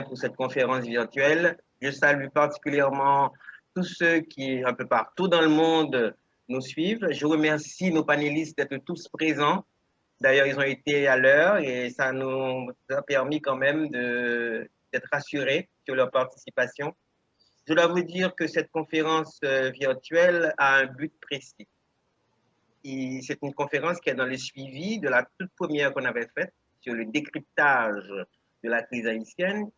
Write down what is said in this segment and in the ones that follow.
pour cette conférence virtuelle. Je salue particulièrement tous ceux qui, un peu partout dans le monde, nous suivent. Je remercie nos panélistes d'être tous présents. D'ailleurs, ils ont été à l'heure et ça nous a permis quand même d'être rassurés sur leur participation. Je dois vous dire que cette conférence virtuelle a un but précis. C'est une conférence qui est dans le suivi de la toute première qu'on avait faite sur le décryptage de la crise haïtienne.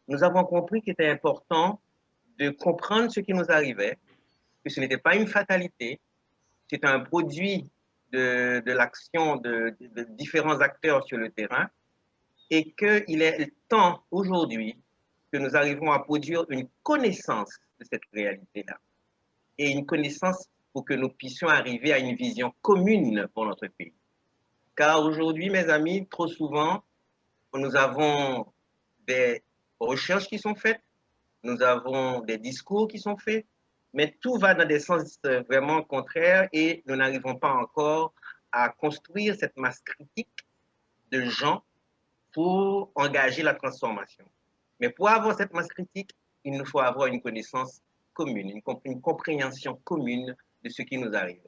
Nous avons compris qu'il était important de comprendre ce qui nous arrivait, que ce n'était pas une fatalité, c'est un produit de l'action de différents acteurs sur le terrain et qu'il est temps aujourd'hui que nous arrivons à produire une connaissance de cette réalité-là et une connaissance pour que nous puissions arriver à une vision commune pour notre pays. Car aujourd'hui, mes amis, trop souvent, nous avons des recherches qui sont faites, nous avons des discours qui sont faits, mais tout va dans des sens vraiment contraires et nous n'arrivons pas encore à construire cette masse critique de gens pour engager la transformation. Mais pour avoir cette masse critique, il nous faut avoir une connaissance commune, une compréhension commune de ce qui nous arrive.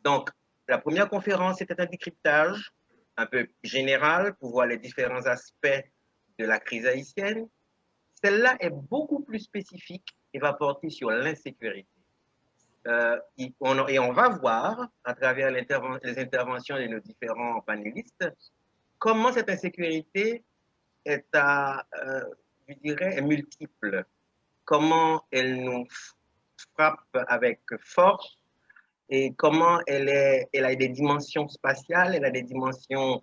Donc, la première conférence, c'était un décryptage un peu général pour voir les différents aspects de la crise haïtienne. Celle-là est beaucoup plus spécifique et va porter sur l'insécurité. Et on va voir, à travers les interventions de nos différents panélistes, comment cette insécurité est je dirais, est multiple. Comment elle nous frappe avec force et comment elle a des dimensions spatiales, elle a des dimensions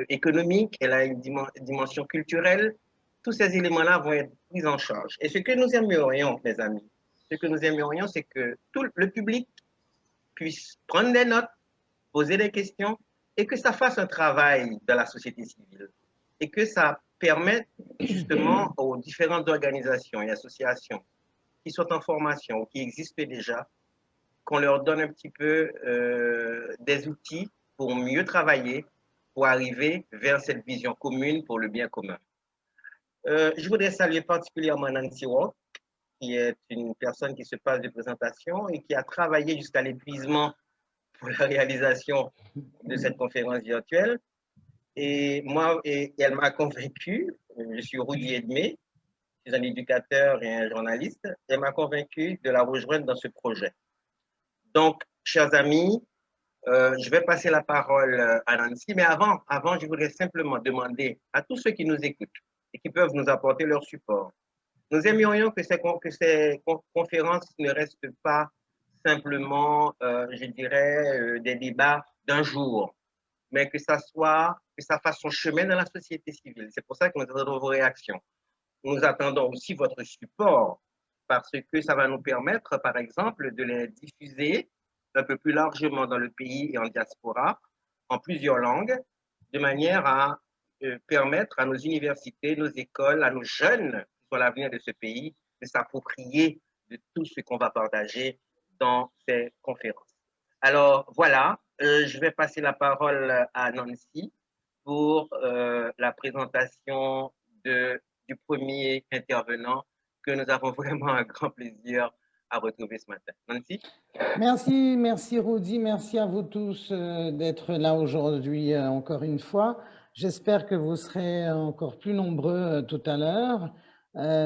économiques, elle a une dimension culturelle. Tous ces éléments-là vont être pris en charge. Et ce que nous aimerions, mes amis, ce que nous aimerions, c'est que tout le public puisse prendre des notes, poser des questions et que ça fasse un travail dans la société civile et que ça permette justement aux différentes organisations et associations qui sont en formation ou qui existent déjà, qu'on leur donne un petit peu des outils pour mieux travailler, pour arriver vers cette vision commune pour le bien commun. Je voudrais saluer particulièrement Nancy Walk, qui est une personne qui se passe de présentation et qui a travaillé jusqu'à l'épuisement pour la réalisation de cette conférence virtuelle. Et moi, elle m'a convaincu, je suis Rudy Edmé, je suis un éducateur et un journaliste, elle m'a convaincu de la rejoindre dans ce projet. Donc, chers amis, je vais passer la parole à Nancy, mais avant, je voudrais simplement demander à tous ceux qui nous écoutent et qui peuvent nous apporter leur support. Nous aimerions que ces conférences ne restent pas simplement, je dirais, des débats d'un jour, mais que ça fasse son chemin dans la société civile. C'est pour ça que nous attendons vos réactions. Nous attendons aussi votre support parce que ça va nous permettre, par exemple, de les diffuser un peu plus largement dans le pays et en diaspora, en plusieurs langues, de manière à permettre à nos universités, nos écoles, à nos jeunes qui sont l'avenir de ce pays, de s'approprier de tout ce qu'on va partager dans ces conférences. Alors voilà, je vais passer la parole à Nancy pour la présentation du premier intervenant que nous avons vraiment un grand plaisir à retrouver ce matin. Nancy? Merci Rudy, merci à vous tous d'être là aujourd'hui encore une fois. J'espère que vous serez encore plus nombreux tout à l'heure,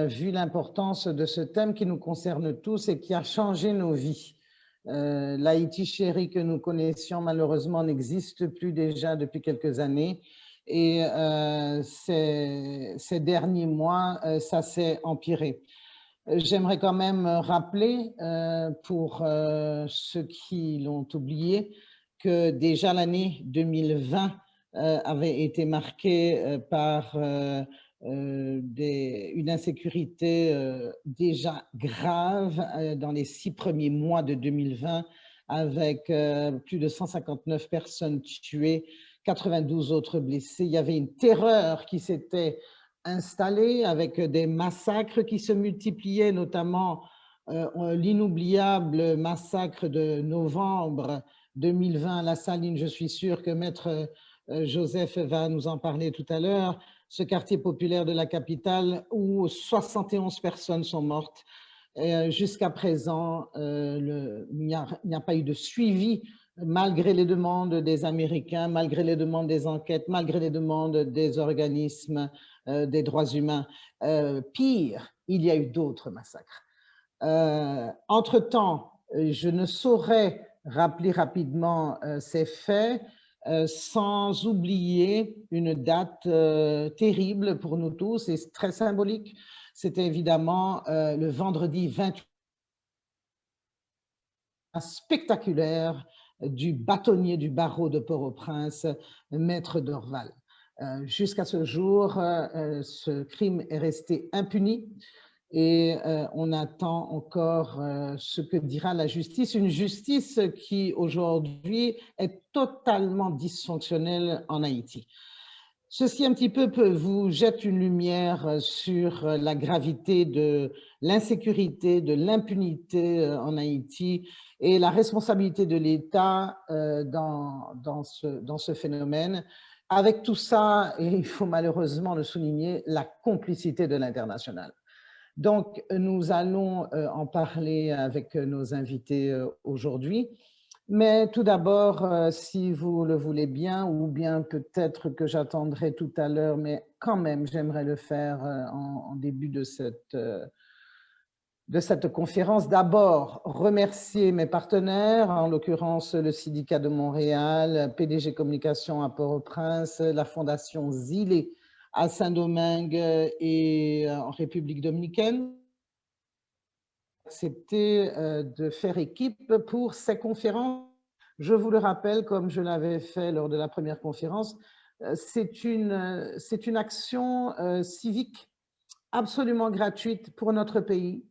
vu l'importance de ce thème qui nous concerne tous et qui a changé nos vies. L'Haïti chéri que nous connaissions malheureusement n'existe plus déjà depuis quelques années et ces derniers mois, ça s'est empiré. J'aimerais quand même rappeler, pour ceux qui l'ont oublié, que déjà l'année 2020 avait été marquée par une insécurité déjà grave dans les 6 premiers mois de 2020, avec plus de 159 personnes tuées, 92 autres blessés. Il y avait une terreur qui s'était installée avec des massacres qui se multipliaient, notamment l'inoubliable massacre de novembre 2020 à La Saline. Je suis sûre que Maître Joseph va nous en parler tout à l'heure. ce quartier populaire de la capitale où 71 personnes sont mortes. Jusqu'à présent, il n'y a pas eu de suivi malgré les demandes des Américains, malgré les demandes des enquêtes, malgré les demandes des organismes des droits humains. Pire, il y a eu d'autres massacres. Entre-temps, je ne saurais rappeler rapidement ces faits sans oublier une date terrible pour nous tous et très symbolique. C'était évidemment le vendredi 28 spectaculaire du bâtonnier du barreau de Port-au-Prince, Maître Dorval. Jusqu'à ce jour, ce crime est resté impuni et on attend encore ce que dira la justice, une justice qui aujourd'hui est totalement dysfonctionnelle en Haïti. Ceci un petit peu vous jette une lumière sur la gravité de l'insécurité, de l'impunité en Haïti et la responsabilité de l'État dans ce phénomène. Avec tout ça, et il faut malheureusement le souligner, la complicité de l'international. Donc, nous allons en parler avec nos invités aujourd'hui. Mais tout d'abord, si vous le voulez bien, ou bien peut-être que j'attendrai tout à l'heure, mais quand même, j'aimerais le faire en début de cette conférence. D'abord, remercier mes partenaires, en l'occurrence le Syndicat de Montréal, PDG Communication à Port-au-Prince, la Fondation Zilé à Saint-Domingue et en République dominicaine. Accepté de faire équipe pour ces conférences. Je vous le rappelle, comme je l'avais fait lors de la première conférence, c'est une action civique absolument gratuite pour notre pays.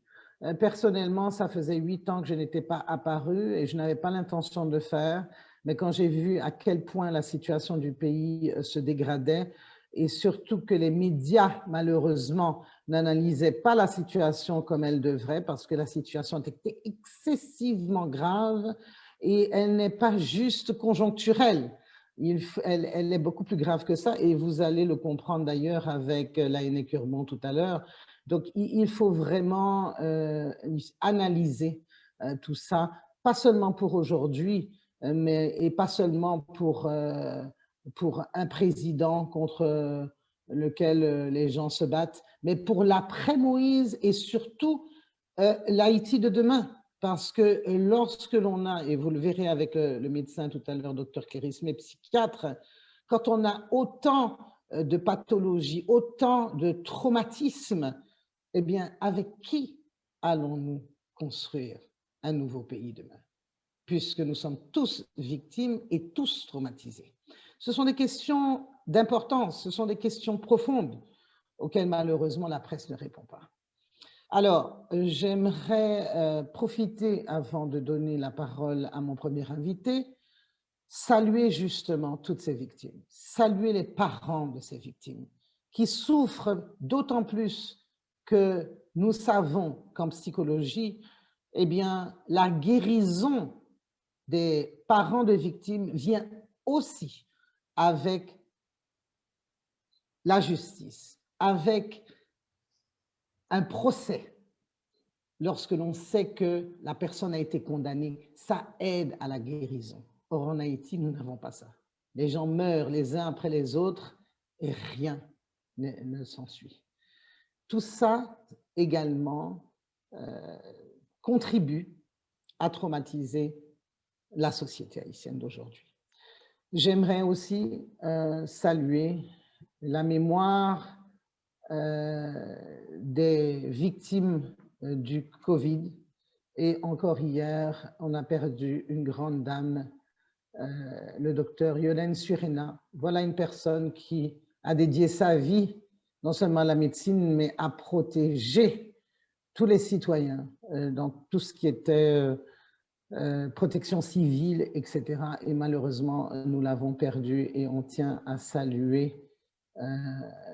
Personnellement, ça faisait 8 ans que je n'étais pas apparue et je n'avais pas l'intention de le faire. Mais quand j'ai vu à quel point la situation du pays se dégradait et surtout que les médias, malheureusement, n'analysaient pas la situation comme elle devrait parce que la situation était excessivement grave et elle n'est pas juste conjoncturelle. Elle est beaucoup plus grave que ça et vous allez le comprendre d'ailleurs avec Laëné Curmont tout à l'heure. Donc, il faut vraiment analyser tout ça, pas seulement pour aujourd'hui, et pas seulement pour un président contre lequel les gens se battent, mais pour l'après-Moïse et surtout l'Haïti de demain. Parce que lorsque l'on a, et vous le verrez avec le médecin tout à l'heure, docteur Kérisme, psychiatre, quand on a autant de pathologies, autant de traumatismes, eh bien, avec qui allons-nous construire un nouveau pays demain? Puisque nous sommes tous victimes et tous traumatisés. Ce sont des questions d'importance, ce sont des questions profondes auxquelles malheureusement la presse ne répond pas. Alors, j'aimerais profiter, avant de donner la parole à mon premier invité, saluer justement toutes ces victimes, saluer les parents de ces victimes qui souffrent d'autant plus que nous savons qu'en psychologie, eh bien, la guérison des parents de victimes vient aussi avec la justice, avec un procès. Lorsque l'on sait que la personne a été condamnée, ça aide à la guérison. Or, en Haïti, nous n'avons pas ça. Les gens meurent les uns après les autres et rien ne s'ensuit. Tout ça également contribue à traumatiser la société haïtienne d'aujourd'hui. J'aimerais aussi saluer la mémoire des victimes du Covid. Et encore hier, on a perdu une grande dame, le docteur Yolène Surena. Voilà une personne qui a dédié sa vie non seulement à la médecine, mais à protéger tous les citoyens dans tout ce qui était protection civile, etc. Et malheureusement, nous l'avons perdu et on tient à saluer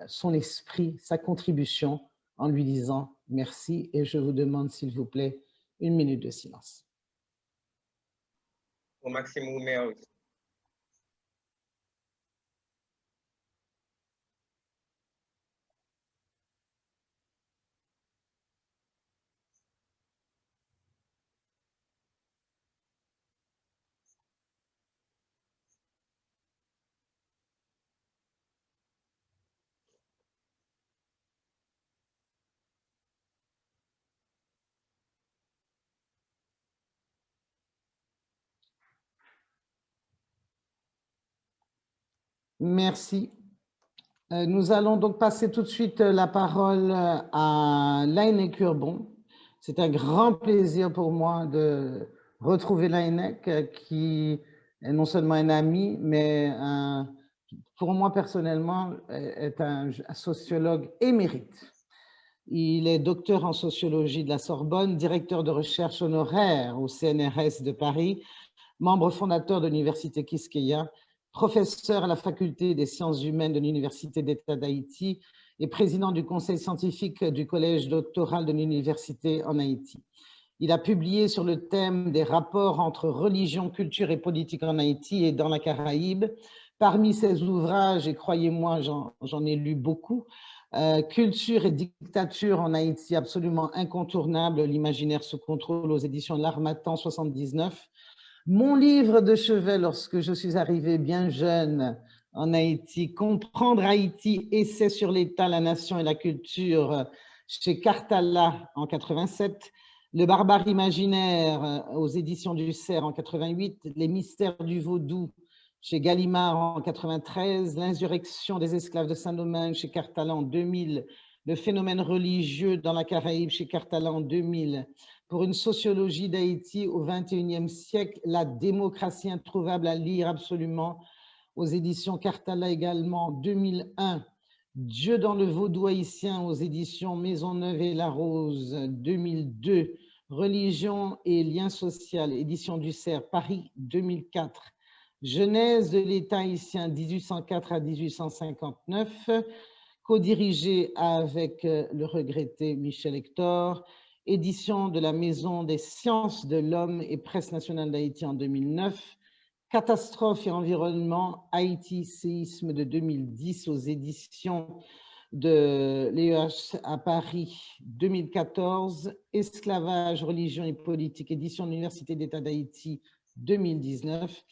son esprit, sa contribution en lui disant merci et je vous demande s'il vous plaît 1 minute de silence. Au maximum, merci. Merci. Nous allons donc passer tout de suite la parole à Laënec Urbon. C'est un grand plaisir pour moi de retrouver Laënec, qui est non seulement un ami, mais pour moi personnellement, est un sociologue émérite. Il est docteur en sociologie de la Sorbonne, directeur de recherche honoraire au CNRS de Paris, membre fondateur de l'Université Quisqueya, professeur à la faculté des sciences humaines de l'Université d'État d'Haïti et président du conseil scientifique du collège doctoral de l'université en Haïti. Il a publié sur le thème des rapports entre religion, culture et politique en Haïti et dans la Caraïbe. Parmi ses ouvrages, et croyez-moi, j'en ai lu beaucoup, Culture et dictature en Haïti, absolument incontournable, l'imaginaire sous contrôle aux éditions L'Harmattan 79. Mon livre de chevet lorsque je suis arrivée bien jeune en Haïti, Comprendre Haïti, essai sur l'État, la nation et la culture, chez Cartala en 87, Le barbare imaginaire aux éditions du Cerf en 88, Les mystères du vaudou chez Gallimard en 93, L'insurrection des esclaves de Saint-Domingue chez Cartala en 2000, Le phénomène religieux dans la Caraïbe chez Cartala en 2000, Pour une sociologie d'Haïti au XXIe siècle, La démocratie introuvable à lire absolument, aux éditions Cartala également, 2001, Dieu dans le vaudou haïtien aux éditions Maisonneuve et La Rose, 2002, Religion et lien social, édition du Cerf, Paris, 2004, Genèse de l'État haïtien 1804 à 1859, co-dirigé avec le regretté Michel Hector, édition de la Maison des sciences de l'homme et Presse nationale d'Haïti en 2009, Catastrophe et environnement, Haïti, séisme de 2010 aux éditions de l'EH à Paris 2014, Esclavage, religion et politique, édition de l'Université d'État d'Haïti 2019.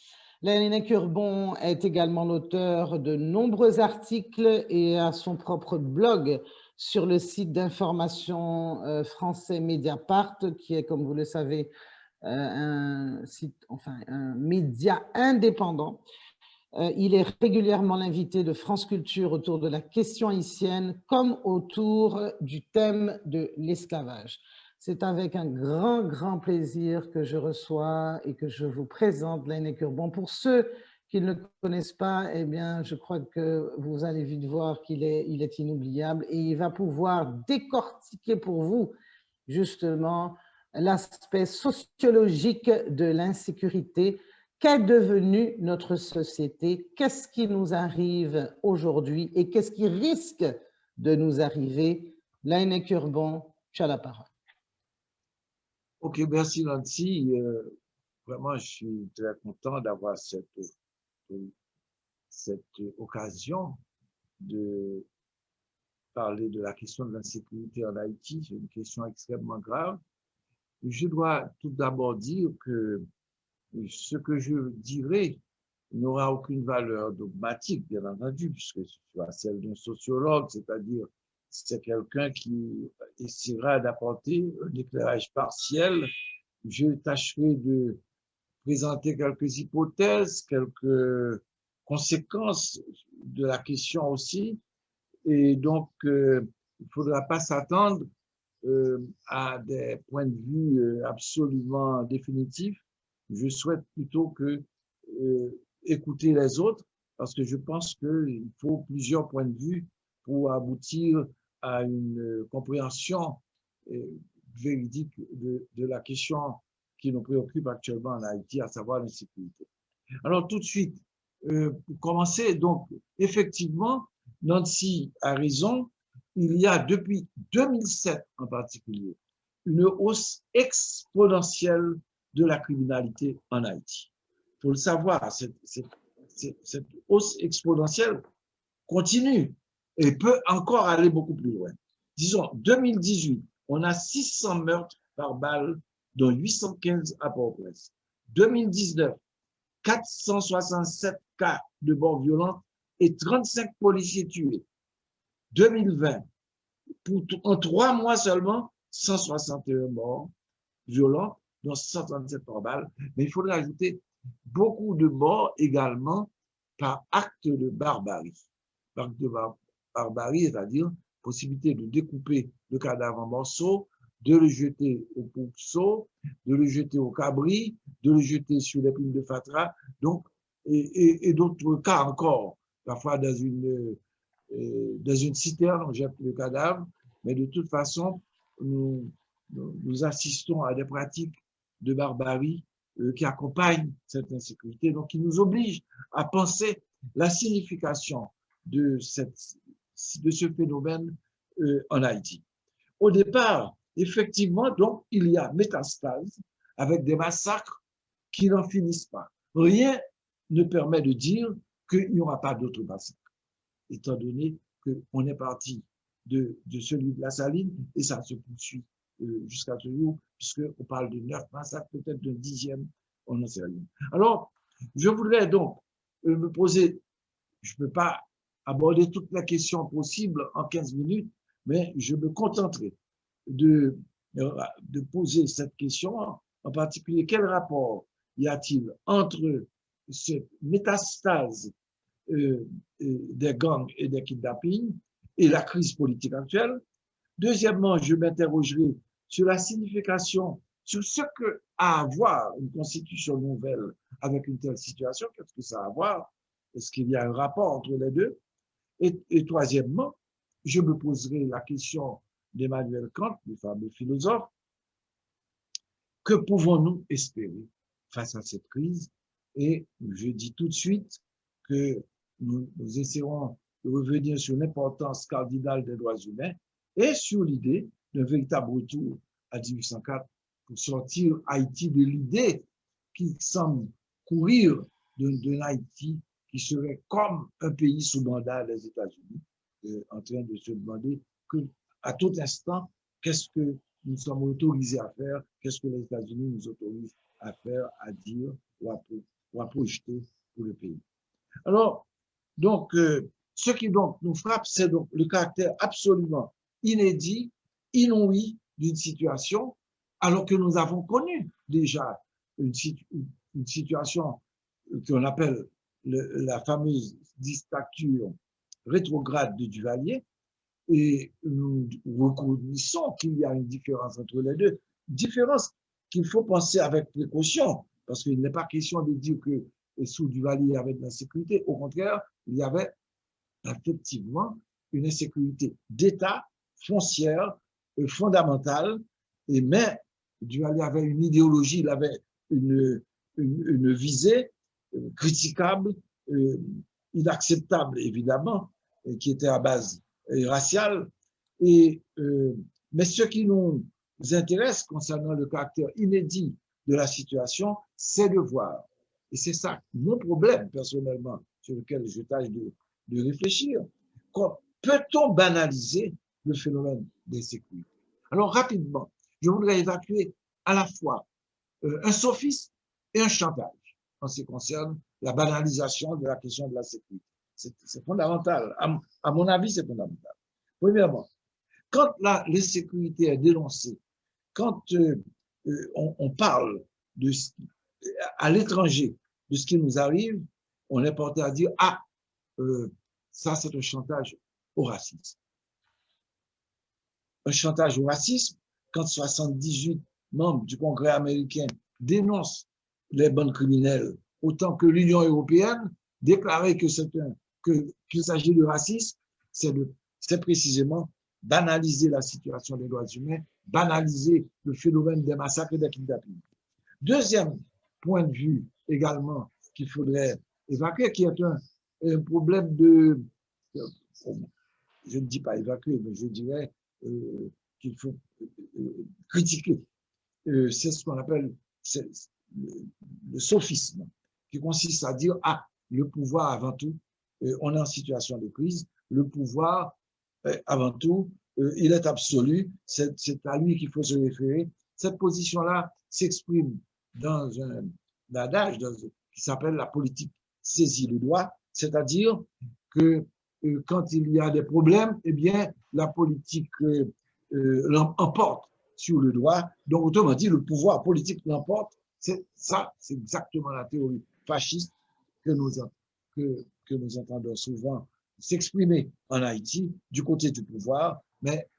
Laënec Urbon est également l'auteur de nombreux articles et a son propre blog sur le site d'information français Mediapart, qui est, comme vous le savez, un média indépendant. Il est régulièrement l'invité de France Culture autour de la question haïtienne comme autour du thème de l'esclavage. C'est avec un grand plaisir que je reçois et que je vous présente Laënec Urbon. Pour ceux qui ne le connaissent pas, eh bien, je crois que vous allez vite voir qu'il est inoubliable et il va pouvoir décortiquer pour vous justement l'aspect sociologique de l'insécurité. Qu'est devenue notre société? Qu'est-ce qui nous arrive aujourd'hui et qu'est-ce qui risque de nous arriver? Laënec Urbon, tu as la parole. Ok, merci Nancy. Vraiment, je suis très content d'avoir cette occasion de parler de la question de l'insécurité en Haïti. C'est une question extrêmement grave. Je dois tout d'abord dire que ce que je dirai n'aura aucune valeur dogmatique, bien entendu, puisque ce soit celle d'un sociologue, c'est-à-dire c'est quelqu'un qui essaiera d'apporter un éclairage partiel. Je tâcherai de présenter quelques hypothèses, quelques conséquences de la question aussi. Et donc, il ne faudra pas s'attendre à des points de vue absolument définitifs. Je souhaite plutôt que écouter les autres, parce que je pense qu'il faut plusieurs points de vue pour aboutir à une compréhension véridique de la question qui nous préoccupe actuellement en Haïti, à savoir l'insécurité. Alors tout de suite, pour commencer, donc effectivement, Nancy a raison, il y a depuis 2007 en particulier une hausse exponentielle de la criminalité en Haïti. Il faut le savoir, cette hausse exponentielle continue et peut encore aller beaucoup plus loin. Disons, 2018, on a 600 meurtres par balle, dont 815 à Port-au-Prince. 2019, 467 cas de morts violentes et 35 policiers tués. 2020, en 3 mois seulement, 161 morts violents, dont 137 par balle. Mais il faudrait ajouter beaucoup de morts également par acte de barbarie. Acte de barbarie, c'est-à-dire possibilité de découper le cadavre en morceaux, de le jeter au pourceau, de le jeter au cabri, de le jeter sur les plumes de fatras, donc, et d'autres cas encore, parfois dans une citerne, on jette le cadavre, mais de toute façon, nous assistons à des pratiques de barbarie qui accompagnent cette insécurité, donc qui nous obligent à penser la signification de ce phénomène en Haïti. Au départ, effectivement, donc, il y a métastase avec des massacres qui n'en finissent pas. Rien ne permet de dire qu'il n'y aura pas d'autres massacres, étant donné qu'on est parti de celui de la Saline et ça se poursuit jusqu'à ce jour, puisqu'on parle de 9 massacres, peut-être d'un 10e, on n'en sait rien. Alors, je voudrais donc me poser, je ne peux pas aborder toutes les questions possibles en 15 minutes, mais je me contenterai de poser cette question, en particulier, quel rapport y a-t-il entre cette métastase des gangs et des kidnappings et la crise politique actuelle? Deuxièmement, je m'interrogerai sur la signification, sur ce que a à voir une constitution nouvelle avec une telle situation, qu'est-ce que ça a à voir? Est-ce qu'il y a un rapport entre les deux? Et troisièmement, je me poserai la question d'Emmanuel Kant, le fameux philosophe, que pouvons-nous espérer face à cette crise? Et je dis tout de suite que nous essaierons de revenir sur l'importance cardinale des droits humains et sur l'idée d'un véritable retour à 1804 pour sortir Haïti de l'idée qui semble courir d'un Haïti qui serait comme un pays sous mandat des États-Unis, en train de se demander à tout instant, qu'est-ce que nous sommes autorisés à faire, qu'est-ce que les États-Unis nous autorisent à faire, à dire ou à projeter pour le pays. Alors, donc, ce qui donc nous frappe, c'est donc le caractère absolument inédit, inouï d'une situation, alors que nous avons connu déjà une situation qu'on appelle la fameuse dictature rétrograde de Duvalier, et nous reconnaissons qu'il y a une différence entre les deux, différence qu'il faut penser avec précaution, parce qu'il n'est pas question de dire que sous Duvalier il y avait de l'insécurité, au contraire, il y avait effectivement une insécurité d'État, foncière, fondamentale, mais Duvalier avait une idéologie, il avait une visée critiquable, inacceptable évidemment, qui était à base raciale. Mais ce qui nous intéresse concernant le caractère inédit de la situation, c'est de voir. Et c'est ça mon problème personnellement sur lequel je tâche de réfléchir. Peut-on banaliser le phénomène d'insécurité? Alors rapidement, je voudrais évacuer à la fois un sophisme et un chantage en ce qui concerne la banalisation de la question de la sécurité. C'est fondamental. À mon avis, c'est fondamental. Premièrement, quand l'insécurité est dénoncée, quand on parle à l'étranger de ce qui nous arrive, on est porté à dire « Ah, ça c'est un chantage au racisme ». Un chantage au racisme, quand 78 membres du Congrès américain dénoncent les bandes criminelles, autant que l'Union européenne déclarait qu'il s'agit de racisme, c'est précisément banaliser la situation des droits humains, banaliser le phénomène des massacres et des kidnappings. Deuxième point de vue également qu'il faudrait évacuer, qui est un problème je ne dis pas évacuer, mais je dirais qu'il faut critiquer. C'est ce qu'on appelle le sophisme, qui consiste à dire, ah, le pouvoir avant tout, on est en situation de crise, le pouvoir avant tout, il est absolu, c'est à lui qu'il faut se référer. Cette position-là s'exprime dans un adage qui s'appelle la politique saisie le doigt, c'est-à-dire que quand il y a des problèmes, eh bien, la politique l'emporte sur le doigt. Donc, autrement dit, le pouvoir politique l'emporte. C'est exactement la théorie fasciste que que nous entendons souvent s'exprimer en Haïti du côté du pouvoir, mais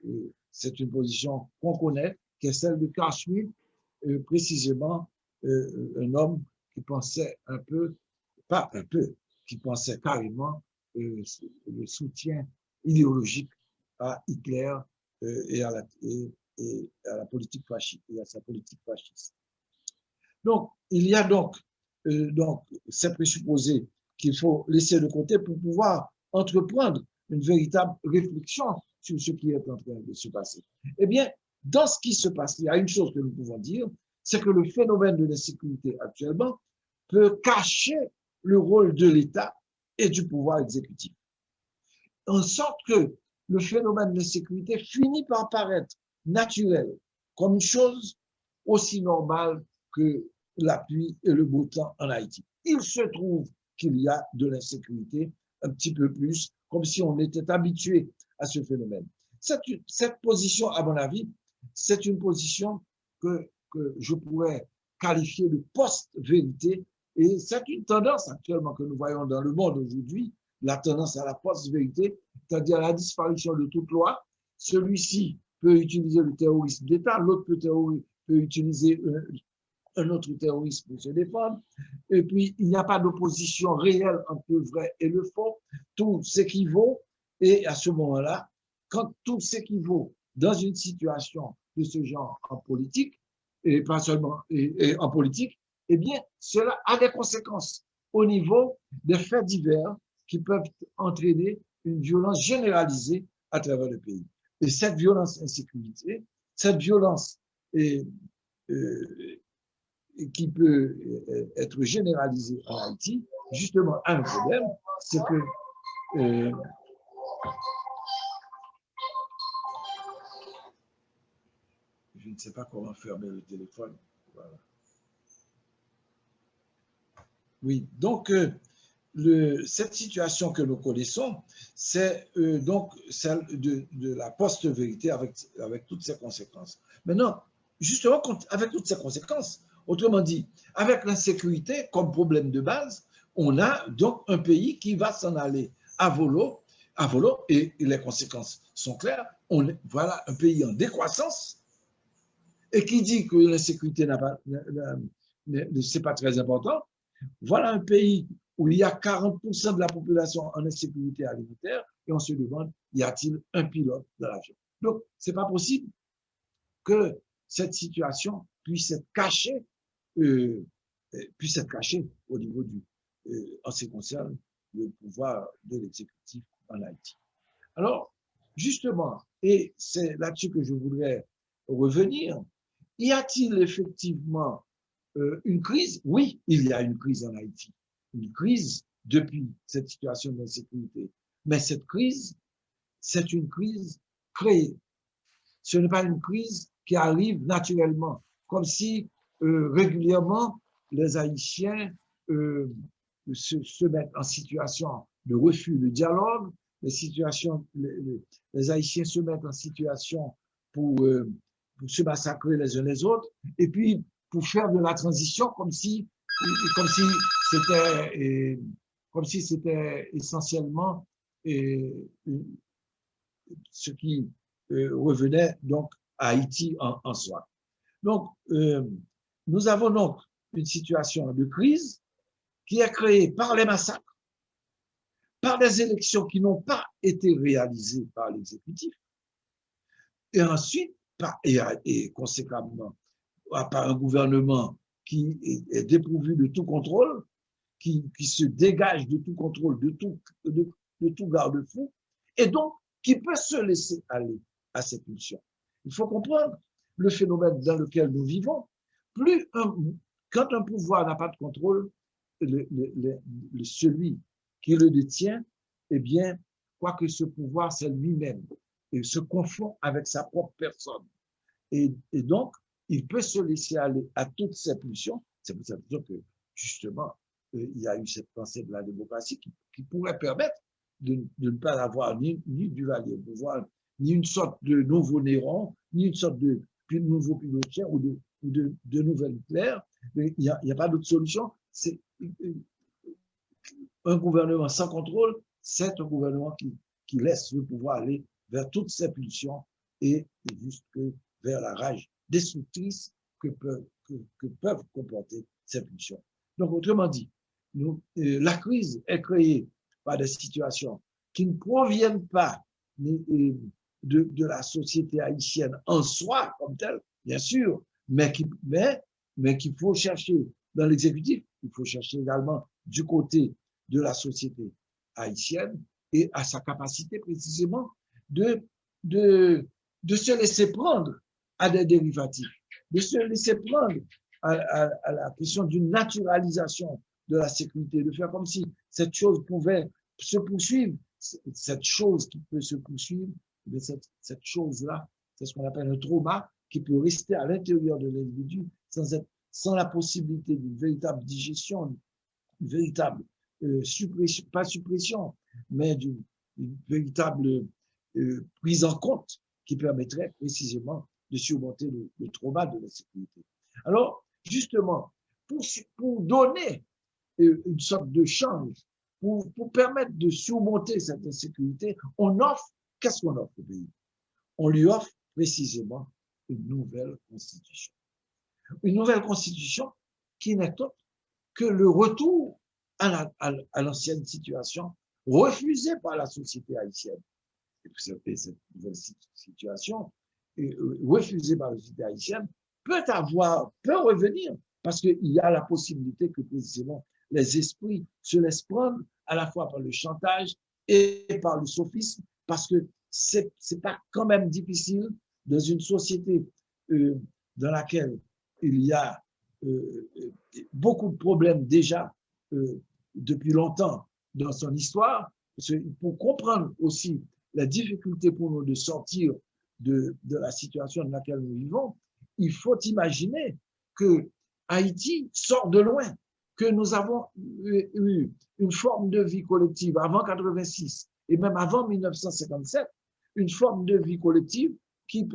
c'est une position qu'on connaît, qui est celle de Carl Schmitt, précisément un homme qui pensait un peu, pas un peu, qui pensait carrément le soutien idéologique à Hitler et à la politique fasciste, et à sa politique fasciste. Donc, il y a donc c'est présupposé qu'il faut laisser de côté pour pouvoir entreprendre une véritable réflexion sur ce qui est en train de se passer. Eh bien, dans ce qui se passe, il y a une chose que nous pouvons dire, c'est que le phénomène de l'insécurité actuellement peut cacher le rôle de l'État et du pouvoir exécutif. En sorte que le phénomène de l'insécurité finit par paraître naturel, comme une chose aussi normale que la pluie et le beau temps en Haïti. Il se trouve qu'il y a de l'insécurité un petit peu plus, comme si on était habitué à ce phénomène. Cette position, à mon avis, c'est une position que je pourrais qualifier de post-vérité, et c'est une tendance actuellement que nous voyons dans le monde aujourd'hui, la tendance à la post-vérité, c'est-à-dire à la disparition de toute loi. Celui-ci peut utiliser le terrorisme d'État, l'autre peut utiliser un autre terroriste pour se défendre. Et puis, il n'y a pas d'opposition réelle entre le vrai et le faux. Tout s'équivaut. Et à ce moment-là, quand tout s'équivaut dans une situation de ce genre en politique, et pas seulement et en politique, eh bien, cela a des conséquences au niveau des faits divers qui peuvent entraîner une violence généralisée à travers le pays. Et cette violence insécurité, cette violence qui peut être généralisée en Haïti, justement, a un problème, c'est que je ne sais pas comment fermer le téléphone. Voilà. Oui, donc cette situation que nous connaissons, c'est donc celle de la post-vérité avec toutes ses conséquences. Maintenant, justement, avec toutes ces conséquences, autrement dit, avec l'insécurité comme problème de base, on a donc un pays qui va s'en aller à volo, et les conséquences sont claires. Voilà un pays en décroissance, et qui dit que l'insécurité c'est pas très important. Voilà un pays où il y a 40% de la population en insécurité alimentaire, et on se demande, y a-t-il un pilote dans l'avion? Donc, c'est pas possible que cette situation puisse être cachée au niveau en ce qui concerne le pouvoir de l'exécutif en Haïti. Alors, justement, et c'est là-dessus que je voudrais revenir, y a-t-il effectivement une crise? Oui, il y a une crise en Haïti. Une crise depuis cette situation d'insécurité. Mais cette crise, c'est une crise créée. Ce n'est pas une crise qui arrive naturellement, comme si régulièrement les Haïtiens se mettent en situation de refus de dialogue, les Haïtiens se mettent en situation pour se massacrer les uns les autres, et puis pour faire de la transition comme si c'était essentiellement ce qui revenait donc à Haïti en soi. Donc, nous avons donc une situation de crise qui est créée par les massacres, par des élections qui n'ont pas été réalisées par l'exécutif, et ensuite, et conséquemment, par un gouvernement qui est dépourvu de tout contrôle, qui se dégage de tout contrôle, de tout garde-fou, et donc qui peut se laisser aller à cette pulsion. Il faut comprendre le phénomène dans lequel nous vivons. Quand un pouvoir n'a pas de contrôle, celui qui le détient, eh bien, quoique ce pouvoir, c'est lui-même, et se confond avec sa propre personne. Et donc, il peut se laisser aller à toutes ces pulsions. C'est pour ça que, justement, il y a eu cette pensée de la démocratie qui pourrait permettre de ne pas avoir ni Duvalier au pouvoir, ni une sorte de nouveau Néron, ni une sorte de nouveau Pinochet ou de nouvelle Hitler. Il n'y a pas d'autre solution. Un gouvernement sans contrôle, c'est un gouvernement qui laisse le pouvoir aller vers toutes ses pulsions et jusque vers la rage destructrice que peuvent comporter ces pulsions. Donc, autrement dit, la crise est créée par des situations qui ne proviennent pas de la société haïtienne en soi comme telle, bien sûr, mais qu'il faut chercher dans l'exécutif, il faut chercher également du côté de la société haïtienne et à sa capacité précisément de se laisser prendre à des dérivatifs, de se laisser prendre à la question d'une naturalisation de la sécurité, de faire comme si cette chose pouvait se poursuivre, cette chose qui peut se poursuivre, mais cette chose-là, c'est ce qu'on appelle un trauma qui peut rester à l'intérieur de l'individu sans la possibilité d'une véritable digestion, une véritable suppression, pas suppression, mais d'une véritable prise en compte qui permettrait précisément de surmonter le trauma de la sécurité. Alors, justement, pour donner une sorte de change, pour permettre de surmonter cette insécurité, qu'est-ce qu'on offre au pays? On lui offre précisément une nouvelle constitution. Une nouvelle constitution qui n'est autre que le retour à l'ancienne situation refusée par la société haïtienne. Et cette nouvelle situation refusée par la société haïtienne peut revenir parce qu'il y a la possibilité que précisément les esprits se laissent prendre à la fois par le chantage et par le sophisme, parce que c'est pas quand même difficile dans une société dans laquelle il y a beaucoup de problèmes déjà depuis longtemps dans son histoire. Pour comprendre aussi la difficulté pour nous de sortir de la situation dans laquelle nous vivons, il faut imaginer que Haïti sort de loin, que nous avons eu une forme de vie collective avant 86 et même avant 1957, une forme de vie collective qui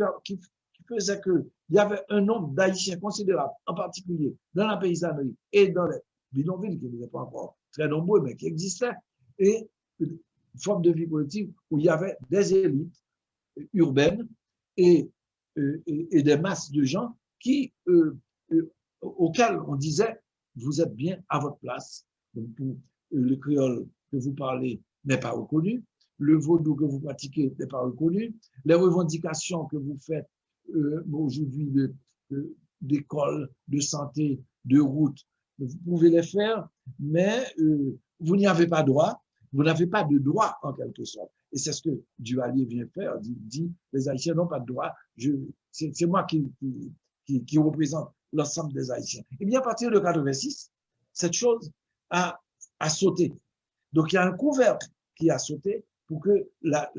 faisait qu'il y avait un nombre d'Haïtiens considérable, en particulier dans la paysannerie et dans les bidonvilles, qui n'étaient pas encore très nombreux, mais qui existaient, et une forme de vie collective où il y avait des élites urbaines et des masses de gens auxquels on disait vous êtes bien à votre place. Donc, le créole que vous parlez n'est pas reconnu, le vaudou que vous pratiquez n'est pas reconnu, les revendications que vous faites aujourd'hui d'école, de santé, de route, vous pouvez les faire, mais vous n'y avez pas droit, vous n'avez pas de droit en quelque sorte. Et c'est ce que Duvalier vient faire, dit les Haïtiens n'ont pas de droit, c'est moi qui représente l'ensemble des Haïtiens. Et bien, à partir de 86, cette chose a sauté. Donc, il y a un couvercle qui a sauté pour que la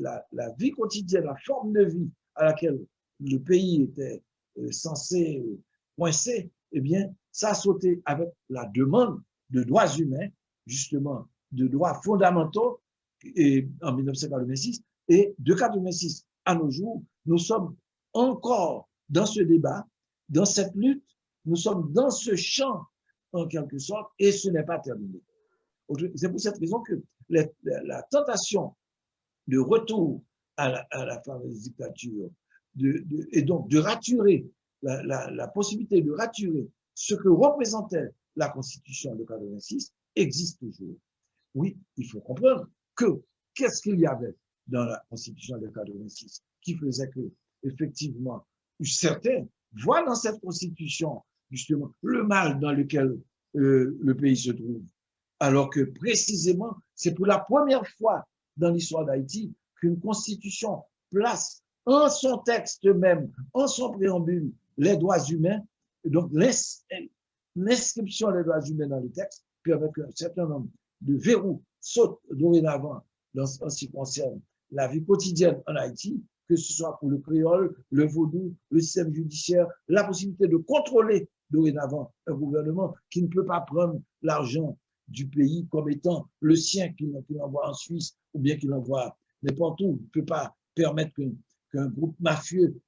vie quotidienne, la forme de vie à laquelle le pays était censé coincer, eh bien, ça a sauté avec la demande de droits humains, justement, de droits fondamentaux en 1986. Et de 1986 à nos jours, nous sommes encore dans ce débat, dans cette lutte, nous sommes dans ce champ, en quelque sorte, et ce n'est pas terminé. C'est pour cette raison que la tentation de retour à la fameuse dictature, et donc de raturer, la possibilité de raturer ce que représentait la Constitution de 86 existe toujours. Oui, il faut comprendre qu'est-ce qu'il y avait dans la Constitution de 86 qui faisait que, effectivement, certains voient dans cette Constitution justement le mal dans lequel le pays se trouve. Alors que précisément, c'est pour la première fois dans l'histoire d'Haïti qu'une constitution place en son texte même, en son préambule, les droits humains. Et donc, l'inscription des droits humains dans le texte permet qu'un certain nombre de verrous sautent dorénavant en ce qui concerne la vie quotidienne en Haïti, que ce soit pour le créole, le vaudou, le système judiciaire, la possibilité de contrôler dorénavant un gouvernement qui ne peut pas prendre l'argent du pays comme étant le sien, qu'il envoie en Suisse ou bien qu'il envoie n'importe où. Il ne peut pas permettre qu'un groupe mafieux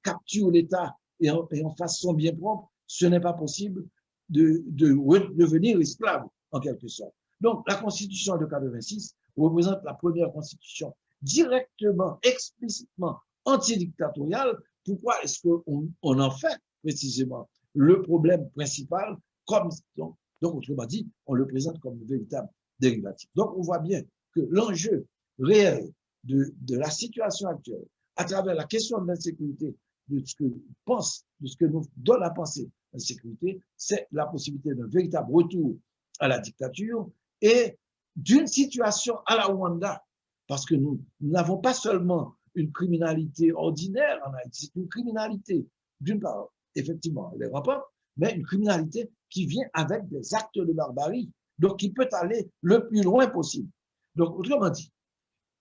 capture l'État et en fasse son bien propre. Ce n'est pas possible de devenir esclave, en quelque sorte. Donc, la Constitution de 86 représente la première Constitution directement, explicitement antidictatoriale. Pourquoi est-ce qu'on en fait précisément le problème principal comme donc, autrement dit, on le présente comme une véritable dérivative. Donc, on voit bien que l'enjeu réel de la situation actuelle, à travers la question de l'insécurité, de ce que nous donne à penser l'insécurité, c'est la possibilité d'un véritable retour à la dictature et d'une situation à la Rwanda, parce que nous n'avons pas seulement une criminalité ordinaire en Haïti, c'est une criminalité, d'une part, effectivement, les rapports, mais une criminalité qui vient avec des actes de barbarie, donc qui peut aller le plus loin possible. Donc, autrement dit,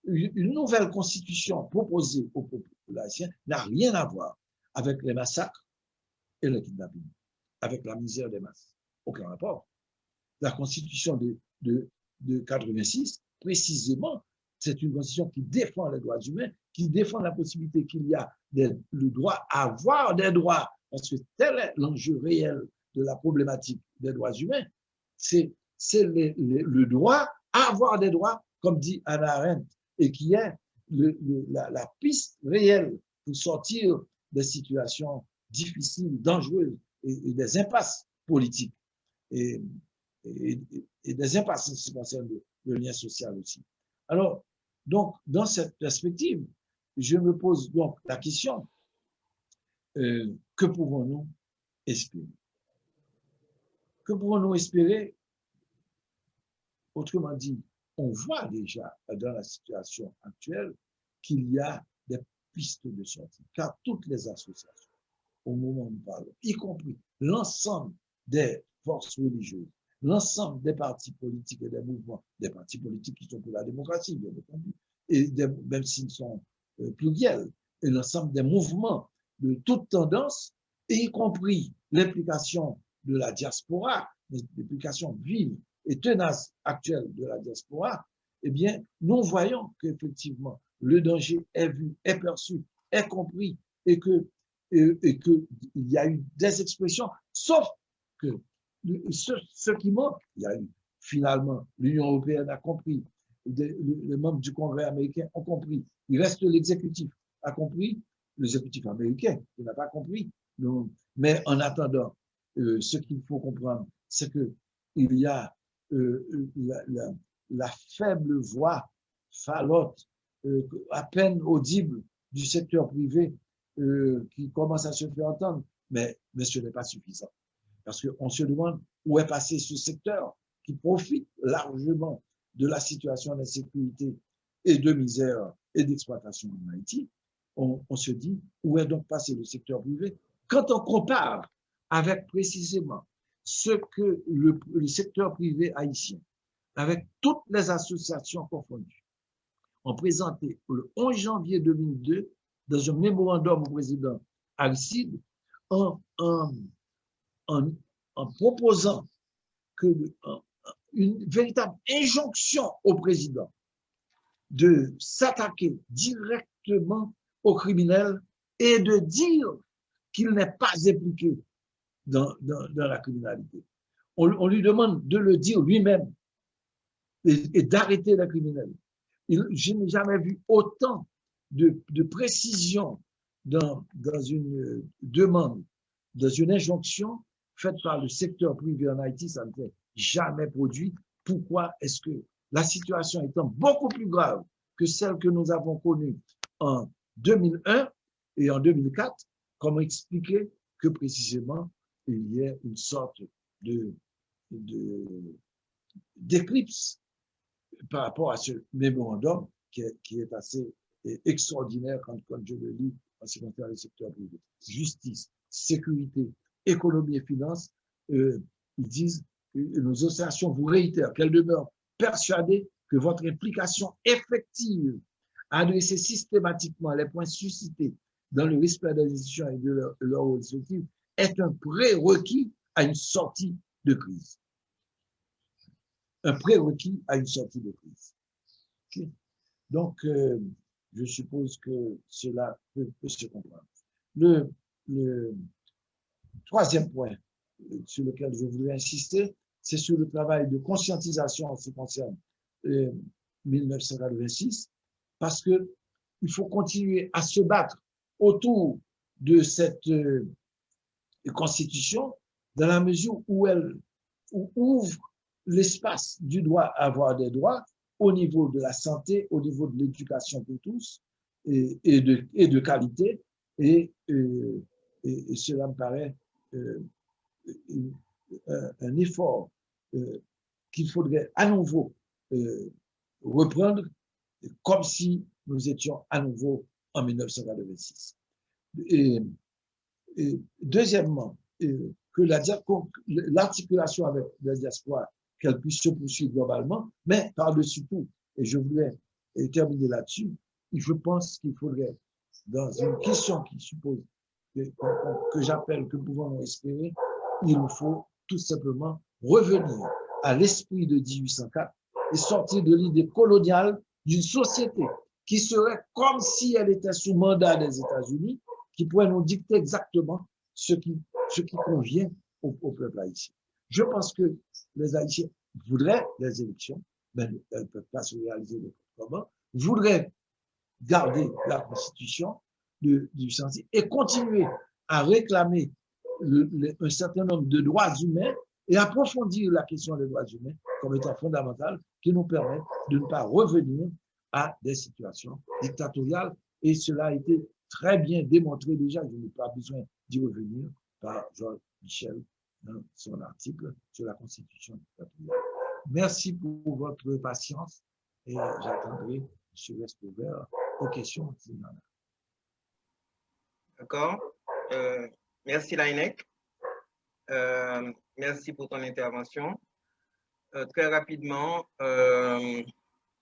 une nouvelle constitution proposée au peuple haïtien n'a rien à voir avec les massacres et le kidnapping, avec la misère des masses. Aucun rapport. La constitution de 86, précisément, c'est une constitution qui défend les droits humains, qui défend la possibilité qu'il y a le droit à avoir des droits, parce que tel est l'enjeu réel de la problématique des droits humains, c'est le droit à avoir des droits, comme dit Hannah Arendt, et qui est la piste réelle pour sortir des situations difficiles, dangereuses et des impasses politiques et des impasses qui concernent le lien social aussi. Alors, donc, dans cette perspective, je me pose donc la question, que pouvons-nous espérer? Que pouvons-nous espérer? Autrement dit, on voit déjà dans la situation actuelle qu'il y a des pistes de sortie, car toutes les associations, au moment où nous parlons, y compris l'ensemble des forces religieuses, l'ensemble des partis politiques et des mouvements, des partis politiques qui sont pour la démocratie, bien entendu, et même s'ils sont pluriels, et l'ensemble des mouvements de toute tendance, y compris l'implication de la diaspora, l'implication vive et tenace actuelle de la diaspora, eh bien, nous voyons qu'effectivement, le danger est vu, est perçu, est compris, et qu'il y a eu des expressions, sauf que ce qui manque, il y a eu finalement, l'Union européenne a compris, les membres du Congrès américain ont compris, il reste l'exécutif a compris, l'exécutif américain, il n'a pas compris. Donc, mais en attendant, ce qu'il faut comprendre, c'est que il y a la faible voix falote, à peine audible du secteur privé qui commence à se faire entendre, mais ce n'est pas suffisant. Parce qu'on se demande où est passé ce secteur qui profite largement de la situation d'insécurité et de misère et d'exploitation en Haïti. On se dit où est donc passé le secteur privé quand on compare avec précisément ce que le secteur privé haïtien, avec toutes les associations confondues, ont présenté le 11 janvier 2002 dans un mémorandum au président Aristide en proposant une véritable injonction au président de s'attaquer directement aux criminels et de dire qu'il n'est pas impliqué dans la criminalité. On lui demande de le dire lui-même et d'arrêter les criminels. Je n'ai jamais vu autant de précision dans une demande, dans une injonction faite par le secteur privé en Haïti, ça ne s'est jamais produit. Pourquoi est-ce que la situation étant beaucoup plus grave que celle que nous avons connue en 2001 et en 2004, comment expliquer que précisément il y ait une sorte d'éclipse par rapport à ce mémorandum qui est assez extraordinaire quand je le lis en ce qui concerne le secteur privé. Justice, sécurité, économie et finances, ils disent, nos associations vous réitèrent qu'elles demeurent persuadées que votre implication effective à adresser systématiquement les points suscités dans le respect des institutions et de leur rôle respectif est un prérequis à une sortie de crise. Un prérequis à une sortie de crise. Okay. Donc, je suppose que cela peut se comprendre. Le troisième point sur lequel je voudrais insister, c'est sur le travail de conscientisation en ce qui concerne 1986, parce que il faut continuer à se battre autour de cette constitution dans la mesure où elle ouvre l'espace du droit à avoir des droits au niveau de la santé, au niveau de l'éducation pour tous et de qualité. Et cela me paraît un effort qu'il faudrait à nouveau reprendre comme si nous étions à nouveau en 1986. Et deuxièmement, que l'articulation avec la diaspora, qu'elle puisse se poursuivre globalement, mais par-dessus tout, et je voulais terminer là-dessus, je pense qu'il faudrait, dans une question qui suppose que j'appelle, que pouvons-nous espérer, il nous faut tout simplement revenir à l'esprit de 1804 et sortir de l'idée coloniale d'une société qui serait comme si elle était sous mandat des États-Unis, qui pourrait nous dicter exactement ce qui convient au peuple haïtien. Je pense que les Haïtiens voudraient les élections, mais elles ne peuvent pas se réaliser de comment, voudraient garder la Constitution du 1806 et continuer à réclamer un certain nombre de droits humains et approfondir la question des droits humains comme étant fondamentale qui nous permet de ne pas revenir à des situations dictatoriales. Et cela a été très bien démontré déjà, je n'ai pas besoin d'y revenir, par Georges Michel dans son article sur la Constitution dictatoriale. Merci pour votre patience et j'attendrai, je reste ouvert aux questions s'il y en a. D'accord. Merci Laïnek. Merci pour ton intervention. Très rapidement,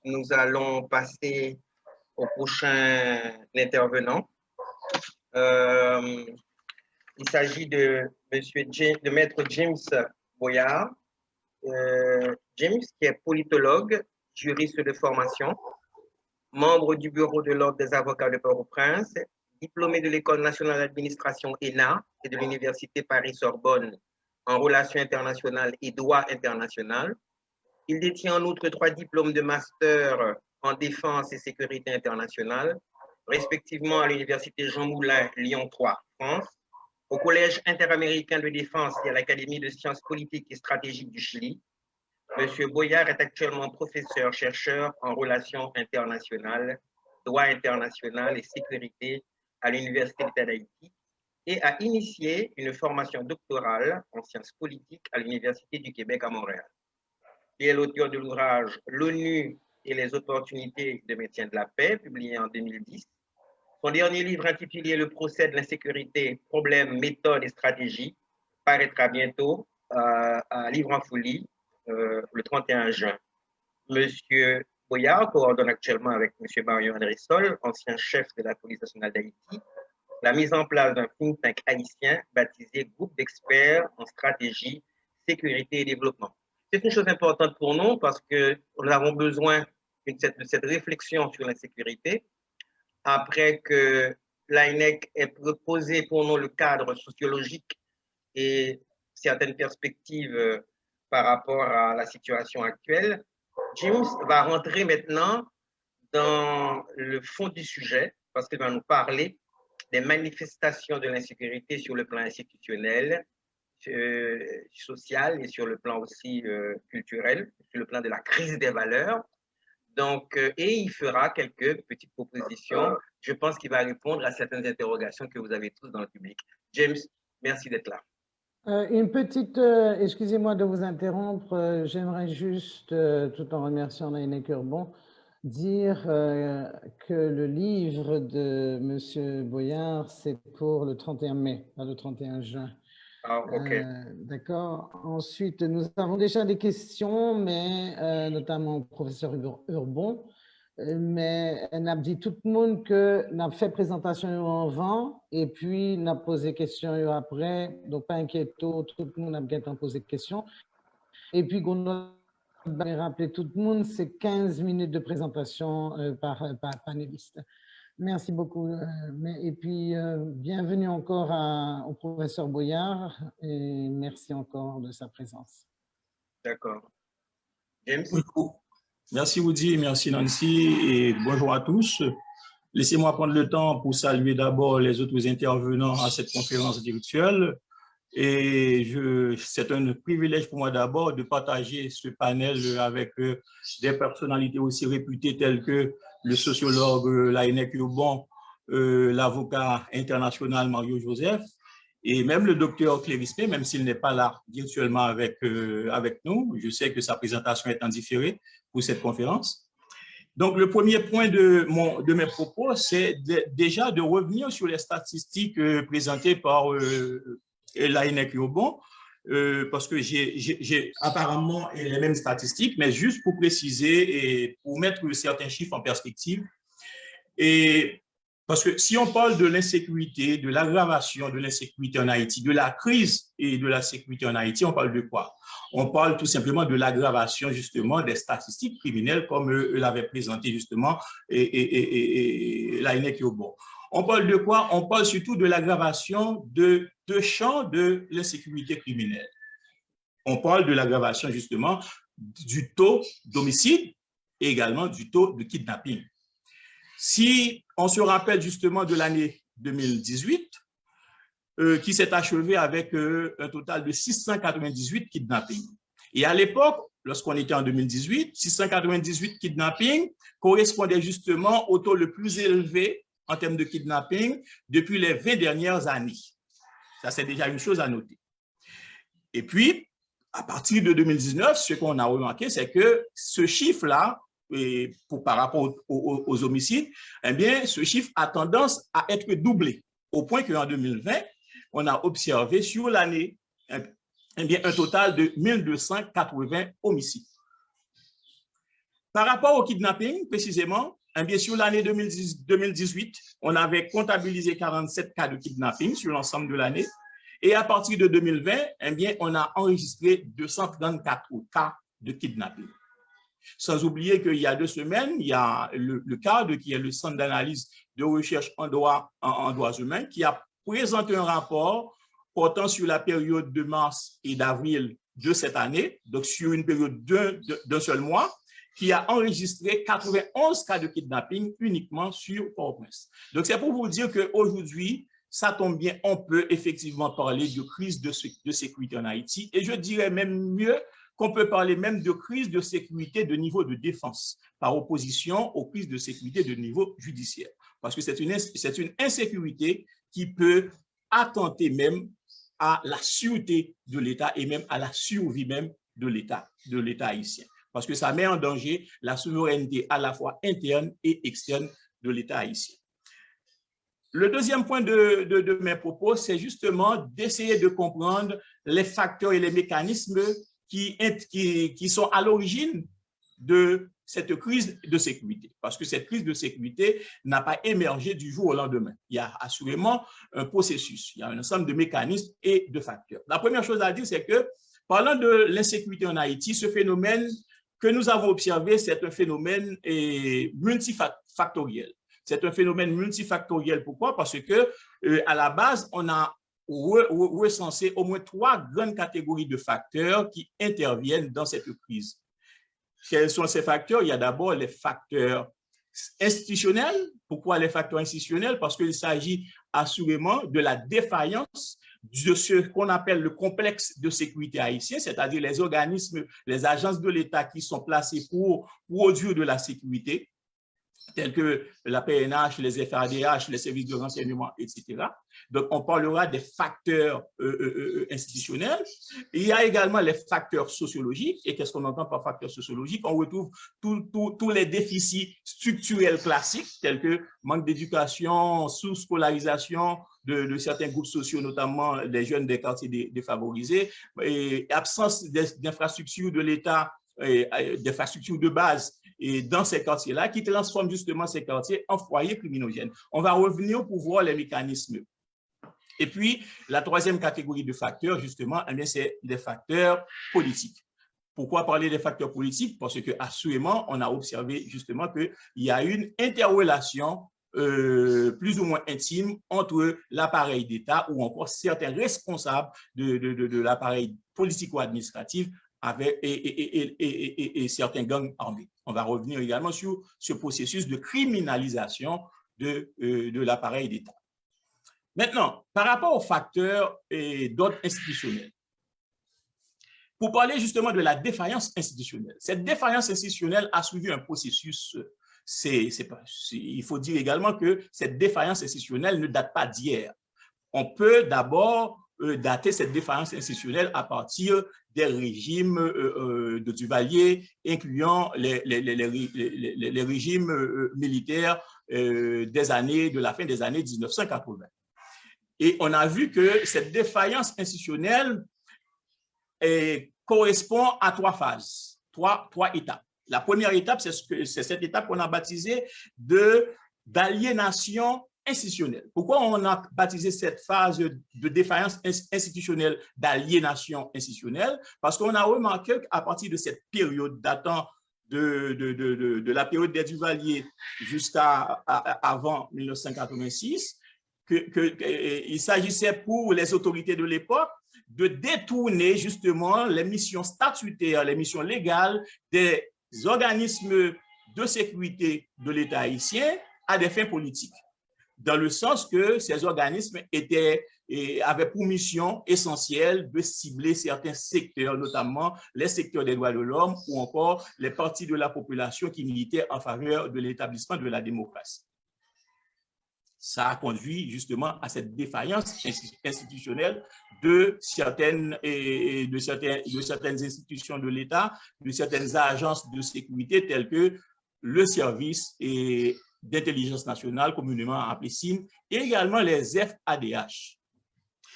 nous allons passer au prochain intervenant. Il s'agit de Maître James Boyard. James, qui est politologue, juriste de formation, membre du bureau de l'Ordre des avocats de Port-au-Prince, diplômé de l'École nationale d'administration ENA et de l'Université Paris-Sorbonne en relations internationales et droit international. Il détient en outre 3 diplômes de master en défense et sécurité internationale, respectivement à l'Université Jean Moulin, Lyon 3, France, au Collège interaméricain de défense et à l'Académie de sciences politiques et stratégiques du Chili. Monsieur Boyard est actuellement professeur-chercheur en relations internationales, droit international et sécurité à l'Université d'État d'Haïti et a initié une formation doctorale en sciences politiques à l'Université du Québec à Montréal. Il est l'auteur de l'ouvrage « L'ONU et les opportunités de maintien de la paix », publié en 2010. Son dernier livre intitulé « Le procès de l'insécurité, problèmes, méthodes et stratégies » paraîtra bientôt à Livre en Folie le 31 juin. Monsieur Boyard coordonne actuellement avec Monsieur Mario André-Sol, ancien chef de la police nationale d'Haïti, la mise en place d'un think tank haïtien baptisé Groupe d'experts en stratégie, sécurité et développement. C'est une chose importante pour nous parce que nous avons besoin de cette réflexion sur l'insécurité après que l'AINEC ait proposé pour nous le cadre sociologique et certaines perspectives par rapport à la situation actuelle. James va rentrer maintenant dans le fond du sujet parce qu'il va nous parler des manifestations de l'insécurité sur le plan institutionnel, social et sur le plan aussi culturel, sur le plan de la crise des valeurs. Donc, et il fera quelques petites propositions. Je pense qu'il va répondre à certaines interrogations que vous avez tous dans le public. James, merci d'être là. Une petite, excusez-moi de vous interrompre, j'aimerais juste, tout en remerciant Laïnek Urbon, dire que le livre de M. Boyard, c'est pour le 31 mai, pas le 31 juin. Ah, ok. D'accord. Ensuite, nous avons déjà des questions, mais notamment au professeur Urbon, mais n'a dit tout le monde que n'a fait présentation avant et puis n'a posé question après, donc pas inquiétez-vous, tout le monde a bien posé questions. Et puis, on va rappeler tout le monde, c'est 15 minutes de présentation par panéliste. Merci beaucoup. Et puis, bienvenue encore au professeur Boyard et merci encore de sa présence. D'accord. James? Oui, merci Woody, merci Nancy et bonjour à tous. Laissez-moi prendre le temps pour saluer d'abord les autres intervenants à cette conférence virtuelle. Et c'est un privilège pour moi d'abord de partager ce panel avec des personnalités aussi réputées telles que le sociologue Laënnec Yobon, l'avocat international Mario Joseph, et même le docteur Clérispe, même s'il n'est pas là virtuellement avec nous. Je sais que sa présentation est en différé pour cette conférence. Donc, le premier point de mes propos, c'est déjà de revenir sur les statistiques présentées par Laënnec Yobon, parce que j'ai apparemment les mêmes statistiques, mais juste pour préciser et pour mettre certains chiffres en perspective. Et parce que si on parle de l'insécurité, de l'aggravation de l'insécurité en Haïti, de la crise et de la sécurité en Haïti, on parle de quoi? On parle tout simplement de l'aggravation justement des statistiques criminelles comme l'avait présenté justement Laënnec Yobon. On parle de quoi? On parle surtout de l'aggravation de deux champs de l'insécurité criminelle. On parle de l'aggravation justement du taux d'homicide et également du taux de kidnapping. Si on se rappelle justement de l'année 2018, qui s'est achevée avec un total de 698 kidnappings. Et à l'époque, lorsqu'on était en 2018, 698 kidnappings correspondaient justement au taux le plus élevé en termes de kidnapping depuis les 20 dernières années. Ça, c'est déjà une chose à noter. Et puis, à partir de 2019, ce qu'on a remarqué, c'est que ce chiffre-là, par rapport aux homicides, eh bien, ce chiffre a tendance à être doublé, au point qu'en 2020, on a observé sur l'année eh bien, un total de 1280 homicides. Par rapport au kidnapping, précisément, eh bien, sur l'année 2018, on avait comptabilisé 47 cas de kidnapping sur l'ensemble de l'année. Et à partir de 2020, eh bien, on a enregistré 234 cas de kidnapping. Sans oublier qu'il y a 2 semaines, il y a le CAD, qui est le Centre d'analyse de recherche en droits humains, qui a présenté un rapport portant sur la période de mars et d'avril de cette année, donc sur une période d'un seul mois, qui a enregistré 91 cas de kidnapping uniquement sur Port-au-Prince. Donc, c'est pour vous dire qu'aujourd'hui, ça tombe bien, on peut effectivement parler de crise de sécurité en Haïti, et je dirais même mieux qu'on peut parler même de crise de sécurité de niveau de défense, par opposition aux crises de sécurité de niveau judiciaire. Parce que c'est une insécurité qui peut attenter même à la sûreté de l'État et même à la survie même de l'État haïtien. Parce que ça met en danger la souveraineté à la fois interne et externe de l'État haïtien. Le deuxième point de mes propos, c'est justement d'essayer de comprendre les facteurs et les mécanismes qui sont à l'origine de cette crise de sécurité. Parce que cette crise de sécurité n'a pas émergé du jour au lendemain. Il y a assurément un processus, il y a un ensemble de mécanismes et de facteurs. La première chose à dire, c'est que, parlant de l'insécurité en Haïti, ce phénomène que nous avons observé, c'est un phénomène multifactoriel. C'est un phénomène multifactoriel. Pourquoi? Parce que, à la base, on a recensé au moins 3 grandes catégories de facteurs qui interviennent dans cette crise. Quels sont ces facteurs? Il y a d'abord les facteurs institutionnels. Pourquoi les facteurs institutionnels? Parce qu'il s'agit assurément de la défaillance de ce qu'on appelle le complexe de sécurité haïtien, c'est-à-dire les organismes, les agences de l'État qui sont placées pour produire de la sécurité, tels que la PNH, les FADH, les services de renseignement, etc. Donc, on parlera des facteurs institutionnels. Il y a également les facteurs sociologiques. Et qu'est-ce qu'on entend par facteurs sociologiques? On retrouve tous les déficits structurels classiques, tels que manque d'éducation, sous-scolarisation de certains groupes sociaux, notamment les jeunes des quartiers défavorisés, et absence d'infrastructures de l'État, d'infrastructures de base, et dans ces quartiers-là, qui transforment justement ces quartiers en foyers criminogènes. On va revenir pour voir les mécanismes. Et puis, la troisième catégorie de facteurs, justement, c'est des facteurs politiques. Pourquoi parler des facteurs politiques? Parce que, assurément, on a observé justement qu'il y a une interrelation plus ou moins intime entre l'appareil d'État ou encore certains responsables de l'appareil politico-administratif et certains gangs armés. On va revenir également sur ce processus de criminalisation de l'appareil d'État. Maintenant, par rapport aux facteurs d'ordre institutionnel, pour parler justement de la défaillance institutionnelle, cette défaillance institutionnelle a suivi un processus. Il faut dire également que cette défaillance institutionnelle ne date pas d'hier. On peut d'abord dater cette défaillance institutionnelle à partir des régimes de Duvalier, incluant les régimes militaires de la fin des années 1980. Et on a vu que cette défaillance institutionnelle correspond à trois phases, trois étapes. La première étape, c'est cette étape qu'on a baptisée d'aliénation institutionnelle. Pourquoi on a baptisé cette phase de défaillance institutionnelle d'aliénation institutionnelle? Parce qu'on a remarqué qu'à partir de cette période datant de la période des Duvalier jusqu'à avant 1986, qu'il s'agissait pour les autorités de l'époque de détourner justement les missions statutaires, les missions légales des organismes de sécurité de l'État haïtien à des fins politiques, dans le sens que ces organismes avaient pour mission essentielle de cibler certains secteurs, notamment les secteurs des droits de l'homme ou encore les parties de la population qui militaient en faveur de l'établissement de la démocratie. Ça a conduit justement à cette défaillance institutionnelle de certaines institutions de l'État, de certaines agences de sécurité telles que le service d'intelligence nationale, communément appelé SIN, et également les FADH.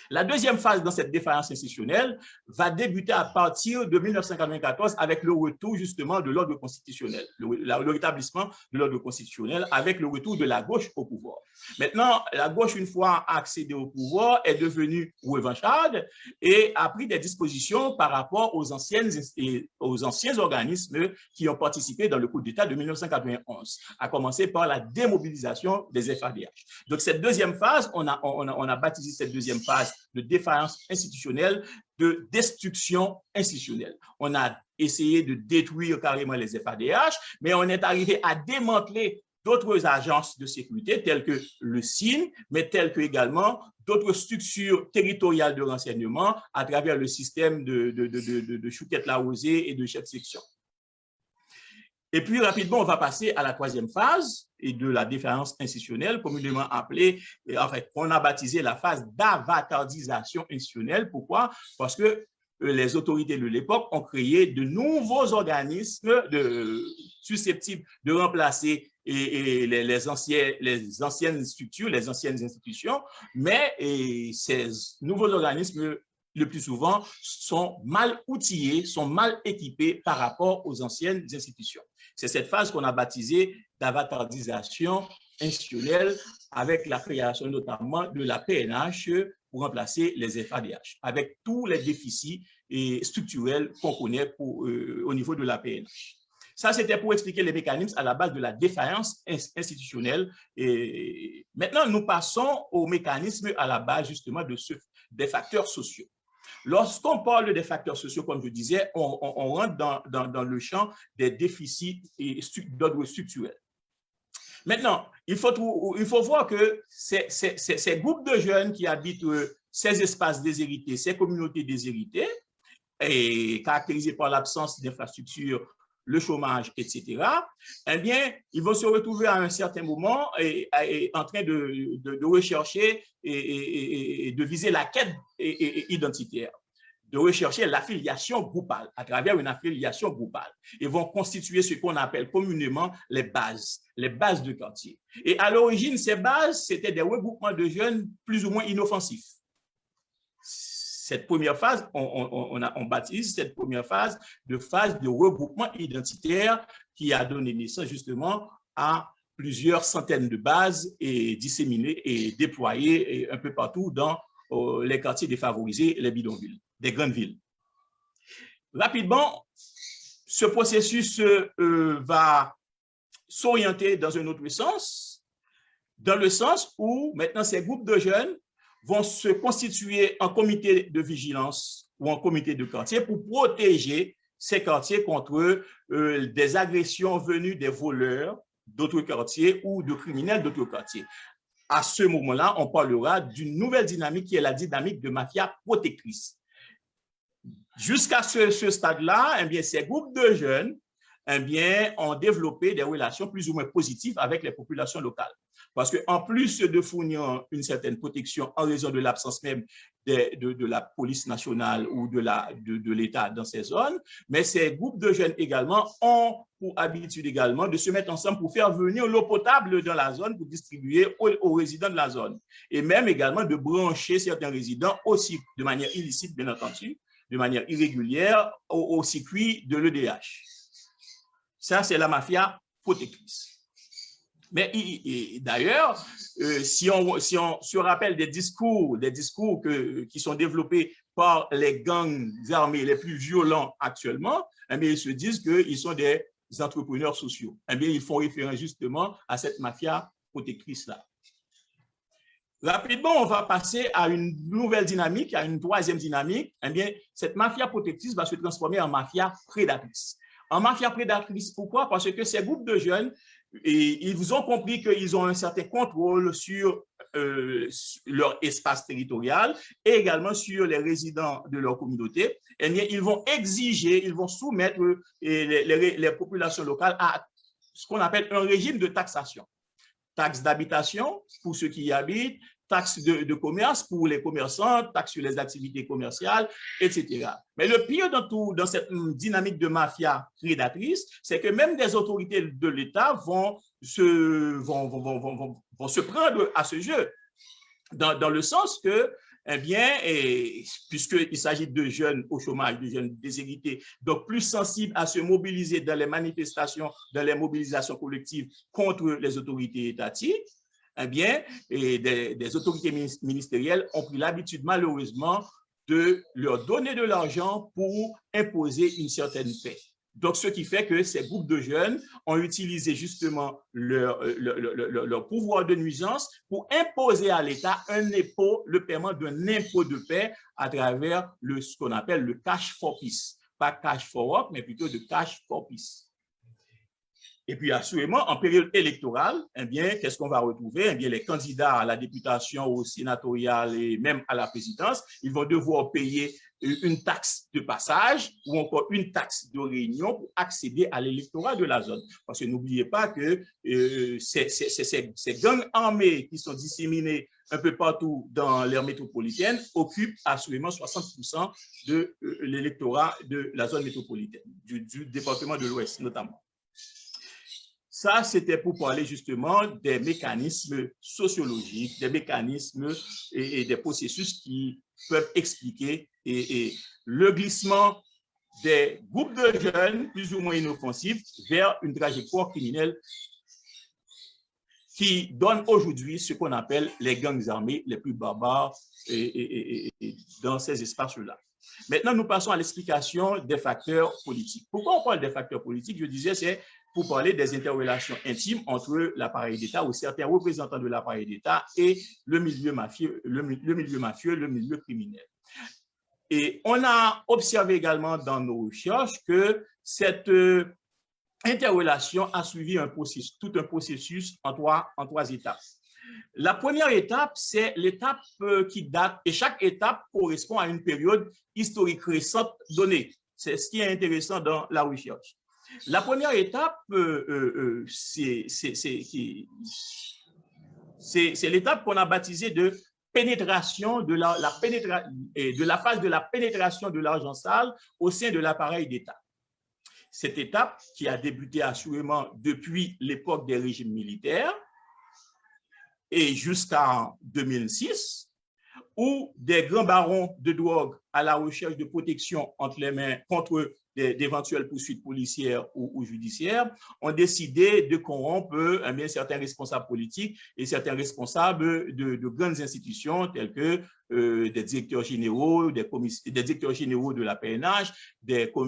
La deuxième phase dans cette défaillance institutionnelle va débuter à partir de 1994 avec le retour justement de l'ordre constitutionnel, le rétablissement de l'ordre constitutionnel avec le retour de la gauche au pouvoir. Maintenant, la gauche, une fois accédée au pouvoir, est devenue revancharde et a pris des dispositions par rapport aux anciens organismes qui ont participé dans le coup d'État de 1991, à commencer par la démobilisation des FADH. Donc, cette deuxième phase, on a baptisé cette deuxième phase de défaillance institutionnelle, de destruction institutionnelle. On a essayé de détruire carrément les FADH, mais on est arrivé à démanteler d'autres agences de sécurité telles que le SIN, mais telles que également d'autres structures territoriales de renseignement à travers le système de Chouquette-Larosé et de chef de section. Et puis, rapidement, on va passer à la troisième phase et de la défaillance institutionnelle, communément appelée, en fait, on a baptisé la phase d'avatardisation institutionnelle. Pourquoi? Parce que les autorités de l'époque ont créé de nouveaux organismes susceptibles de remplacer les anciennes structures, les anciennes institutions, mais ces nouveaux organismes, le plus souvent, sont mal outillés, sont mal équipés par rapport aux anciennes institutions. C'est cette phase qu'on a baptisée d'avatardisation institutionnelle avec la création notamment de la PNH pour remplacer les FADH, avec tous les déficits structurels qu'on connaît au niveau de la PNH. Ça, c'était pour expliquer les mécanismes à la base de la défaillance institutionnelle. Et maintenant, nous passons aux mécanismes à la base justement des facteurs sociaux. Lorsqu'on parle des facteurs sociaux, comme je disais, on rentre dans le champ des déficits d'ordre structurel. Maintenant, il faut voir que ces groupes de jeunes qui habitent ces espaces déshérités, ces communautés déshéritées, et caractérisées par l'absence d'infrastructures, le chômage, etc., eh bien, ils vont se retrouver à un certain moment en train de rechercher et de viser la quête identitaire, de rechercher l'affiliation groupale, à travers une affiliation groupale. Ils vont constituer ce qu'on appelle communément les bases de quartier. Et à l'origine, ces bases, c'était des regroupements de jeunes plus ou moins inoffensifs. Cette première phase, on baptise cette première phase de regroupement identitaire qui a donné naissance justement à plusieurs centaines de bases et disséminées et déployées un peu partout dans les quartiers défavorisés, les bidonvilles, des grandes villes. Rapidement, ce processus va s'orienter dans un autre sens, dans le sens où maintenant ces groupes de jeunes vont se constituer en comité de vigilance ou en comité de quartier pour protéger ces quartiers contre des agressions venues des voleurs d'autres quartiers ou de criminels d'autres quartiers. À ce moment-là, on parlera d'une nouvelle dynamique qui est la dynamique de mafia protectrice. Jusqu'à ce stade-là, eh bien, ces groupes de jeunes eh bien, ont développé des relations plus ou moins positives avec les populations locales. Parce qu'en plus de fournir une certaine protection en raison de l'absence même de la police nationale ou de l'État dans ces zones, mais ces groupes de jeunes également ont pour habitude également de se mettre ensemble pour faire venir l'eau potable dans la zone pour distribuer aux résidents de la zone. Et même également de brancher certains résidents aussi de manière illicite, bien entendu, de manière irrégulière au circuit de l'EDH. Ça, c'est la mafia protectrice. Mais d'ailleurs, si on se rappelle des discours qui sont développés par les gangs armés les plus violents actuellement, eh bien, ils se disent qu'ils sont des entrepreneurs sociaux. Eh bien, ils font référence justement à cette mafia protectrice-là. Rapidement, on va passer à une nouvelle dynamique, à une troisième dynamique. Eh bien, cette mafia protectrice va se transformer en mafia prédatrice. En mafia prédatrice, pourquoi? Parce que ces groupes de jeunes, ils vous ont compris qu'ils ont un certain contrôle sur leur espace territorial et également sur les résidents de leur communauté. Eh bien, ils vont exiger, ils vont soumettre les populations locales à ce qu'on appelle un régime de taxation. Taxes d'habitation pour ceux qui y habitent, taxes de commerce pour les commerçants, taxes sur les activités commerciales, etc. Mais le pire dans cette dynamique de mafia prédatrice, c'est que même des autorités de l'État vont se prendre à ce jeu, dans le sens que, eh bien, puisqu'il s'agit de jeunes au chômage, de jeunes déshérités, donc plus sensibles à se mobiliser dans les manifestations, dans les mobilisations collectives contre les autorités étatiques, eh bien, des autorités ministérielles ont pris l'habitude, malheureusement, de leur donner de l'argent pour imposer une certaine paix. Donc, ce qui fait que ces groupes de jeunes ont utilisé justement leur pouvoir de nuisance pour imposer à l'État le paiement d'un impôt de paix à travers ce qu'on appelle le cash for peace. Pas cash for work, mais plutôt de cash for peace. Et puis, assurément, en période électorale, eh bien, qu'est-ce qu'on va retrouver? Eh bien, les candidats à la députation, au sénatorial et même à la présidence, ils vont devoir payer une taxe de passage ou encore une taxe de réunion pour accéder à l'électorat de la zone. Parce que n'oubliez pas que ces gangs armés qui sont disséminés un peu partout dans l'aire métropolitaine occupent assurément 60% de l'électorat de la zone métropolitaine, du département de l'Ouest notamment. Ça, c'était pour parler justement des mécanismes sociologiques, des mécanismes et des processus qui peuvent expliquer le glissement des groupes de jeunes plus ou moins inoffensifs vers une trajectoire criminelle qui donne aujourd'hui ce qu'on appelle les gangs armés les plus barbares dans ces espaces-là. Maintenant, nous passons à l'explication des facteurs politiques. Pourquoi on parle des facteurs politiques? Je disais, c'est pour parler des interrelations intimes entre l'appareil d'État ou certains représentants de l'appareil d'État et le milieu mafieux, le milieu criminel. Et on a observé également dans nos recherches que cette interrelation a suivi tout un processus en trois étapes. La première étape, c'est l'étape qui date, et chaque étape correspond à une période historique récente donnée. C'est ce qui est intéressant dans la recherche. La première étape, c'est l'étape qu'on a baptisée de pénétration, de la phase de la pénétration de l'argent sale au sein de l'appareil d'État. Cette étape qui a débuté assurément depuis l'époque des régimes militaires et jusqu'en 2006, où des grands barons de drogue à la recherche de protection entre les mains contre d'éventuelles poursuites policières ou judiciaires ont décidé de corrompre certains responsables politiques et certains responsables de grandes institutions telles que des directeurs généraux, des directeurs généraux de la PNH, des hauts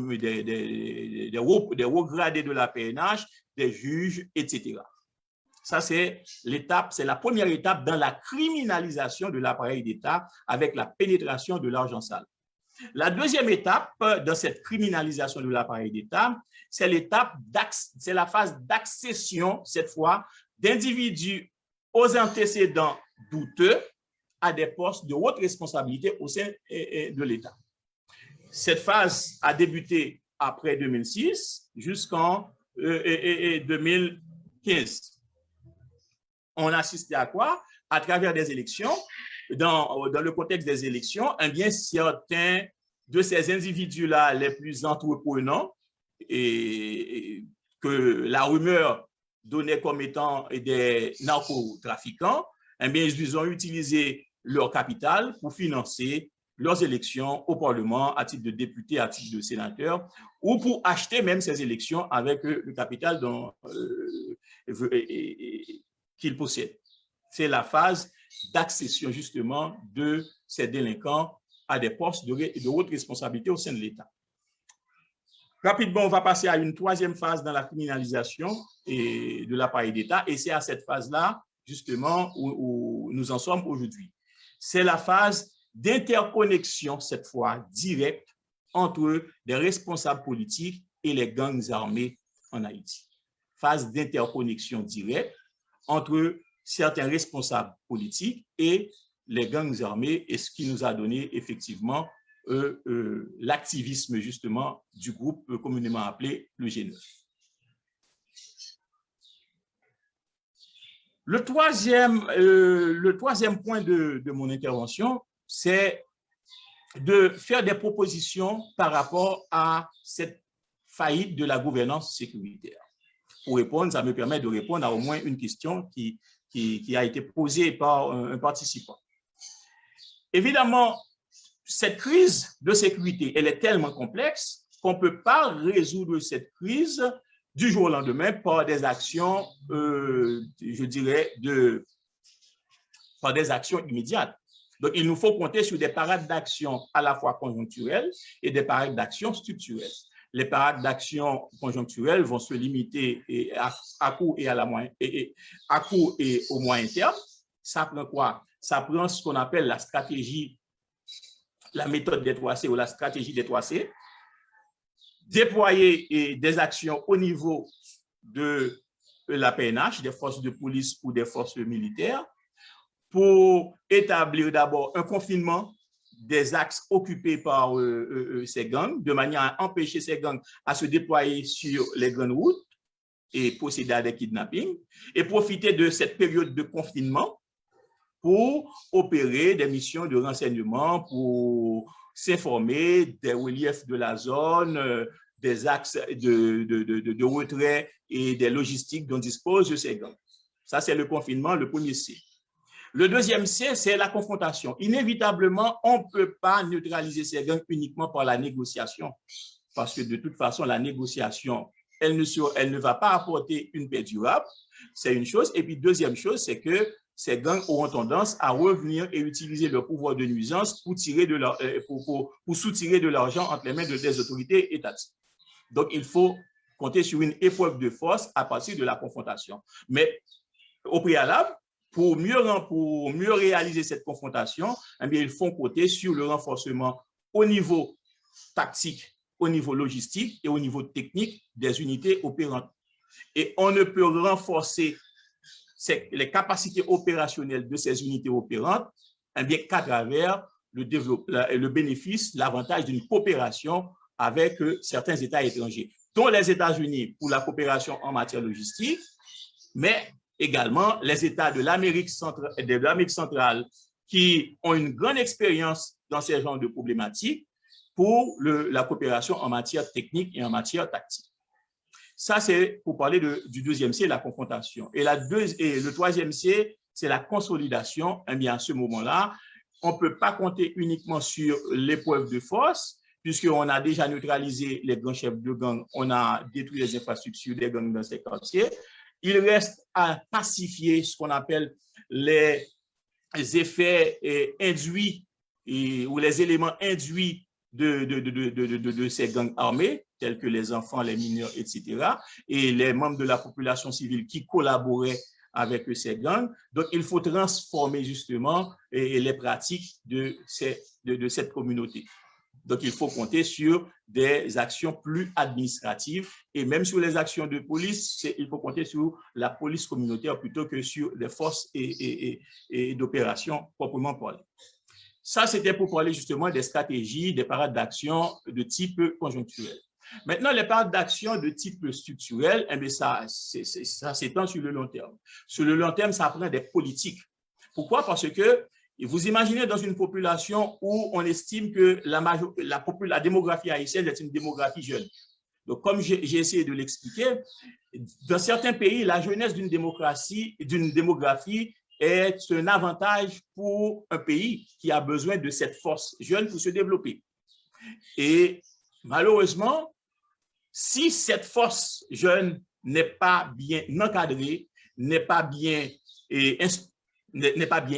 gradés de la PNH, des juges, etc. Ça, c'est la première étape dans la criminalisation de l'appareil d'État avec la pénétration de l'argent sale. La deuxième étape dans cette criminalisation de l'appareil d'État, c'est la phase d'accession, cette fois, d'individus aux antécédents douteux à des postes de haute responsabilité au sein de l'État. Cette phase a débuté après 2006 jusqu'en 2015. On assistait à quoi? À travers des élections. Dans le contexte des élections, eh bien, certains de ces individus-là les plus entreprenants et que la rumeur donnait comme étant des narcotrafiquants, eh bien, ils ont utilisé leur capital pour financer leurs élections au Parlement à titre de député, à titre de sénateur, ou pour acheter même ces élections avec le capital qu'ils possèdent. C'est la phase d'accession justement de ces délinquants à des postes de haute responsabilité au sein de l'État. Rapidement, on va passer à une troisième phase dans la criminalisation de l'appareil d'État, et c'est à cette phase-là justement où nous en sommes aujourd'hui. C'est la phase d'interconnexion, cette fois directe, entre les responsables politiques et les gangs armés en Haïti. Phase d'interconnexion directe entre certains responsables politiques et les gangs armés, et ce qui nous a donné effectivement l'activisme justement du groupe communément appelé le G9. Le troisième point de mon intervention, c'est de faire des propositions par rapport à cette faillite de la gouvernance sécuritaire. Pour répondre, ça me permet de répondre à au moins une question qui a été posée par un participant. Évidemment, cette crise de sécurité, elle est tellement complexe qu'on ne peut pas résoudre cette crise du jour au lendemain par des actions, je dirais, par des actions immédiates. Donc, il nous faut compter sur des parades d'action à la fois conjoncturelles et des parades d'action structurelles. Les parades d'action conjoncturelles vont se limiter à court et au moyen terme. Ça prend quoi? Ça prend ce qu'on appelle la stratégie, la méthode des 3C ou la stratégie des 3C. Déployer des actions au niveau de la PNH, des forces de police ou des forces militaires, pour établir d'abord un confinement des axes occupés par ces gangs, de manière à empêcher ces gangs à se déployer sur les grandes routes et procéder à des kidnappings, et profiter de cette période de confinement pour opérer des missions de renseignement, pour s'informer des reliefs de la zone, des axes de retrait et des logistiques dont disposent ces gangs. Ça, c'est le confinement, le premier C. Le deuxième C, c'est la confrontation. Inévitablement, on ne peut pas neutraliser ces gangs uniquement par la négociation, parce que de toute façon, la négociation, elle ne va pas apporter une paix durable, c'est une chose. Et puis, deuxième chose, c'est que ces gangs auront tendance à revenir et utiliser leur pouvoir de nuisance pour soutirer de l'argent entre les mains des autorités étatiques. Donc, il faut compter sur une épreuve de force à partir de la confrontation. Mais au préalable, pour mieux réaliser cette confrontation, eh bien, il faut compter sur le renforcement au niveau tactique, au niveau logistique et au niveau technique des unités opérantes. Et on ne peut renforcer les capacités opérationnelles de ces unités opérantes eh bien, qu'à travers le bénéfice, l'avantage d'une coopération avec certains États étrangers, dont les États-Unis pour la coopération en matière logistique, mais également les États de l'Amérique centrale qui ont une grande expérience dans ces genres de problématiques pour la coopération en matière technique et en matière tactique. Ça, c'est pour parler du deuxième C, la confrontation. Et le troisième C, c'est la consolidation. Eh bien, à ce moment-là, on ne peut pas compter uniquement sur l'épreuve de force, puisqu'on a déjà neutralisé les grands chefs de gang, on a détruit les infrastructures des gangs dans ces quartiers. Il reste à pacifier ce qu'on appelle les effets induits ou les éléments induits de ces gangs armés, tels que les enfants, les mineurs, etc., et les membres de la population civile qui collaboraient avec ces gangs. Donc, il faut transformer justement les pratiques de cette communauté. Donc, il faut compter sur des actions plus administratives et même sur les actions de police, il faut compter sur la police communautaire plutôt que sur les forces et d'opération proprement parlées. Ça, c'était pour parler justement des stratégies, des parades d'action de type conjoncturel. Maintenant, les parades d'action de type structurel, eh bien, ça s'étend sur le long terme. Sur le long terme, ça prend des politiques. Pourquoi? Parce que vous imaginez dans une population où on estime que la démographie haïtienne est une démographie jeune. Donc, comme j'ai essayé de l'expliquer, dans certains pays, la jeunesse d'une démographie est un avantage pour un pays qui a besoin de cette force jeune pour se développer. Et malheureusement, si cette force jeune n'est pas bien encadrée, n'est pas bien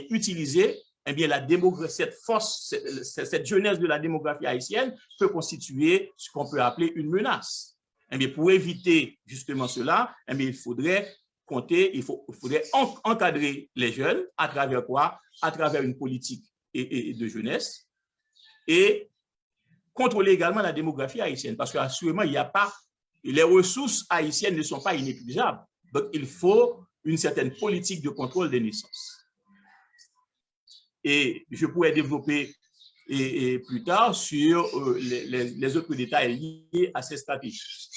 utilisée, eh bien cette jeunesse de la démographie haïtienne peut constituer ce qu'on peut appeler une menace. Eh bien, pour éviter justement cela, eh bien, il faudrait encadrer les jeunes à travers quoi? À travers une politique de jeunesse et contrôler également la démographie haïtienne parce qu'assurément, les ressources haïtiennes ne sont pas inépuisables. Donc, il faut une certaine politique de contrôle des naissances. Et je pourrais développer plus tard sur les autres détails liés à ces stratégies.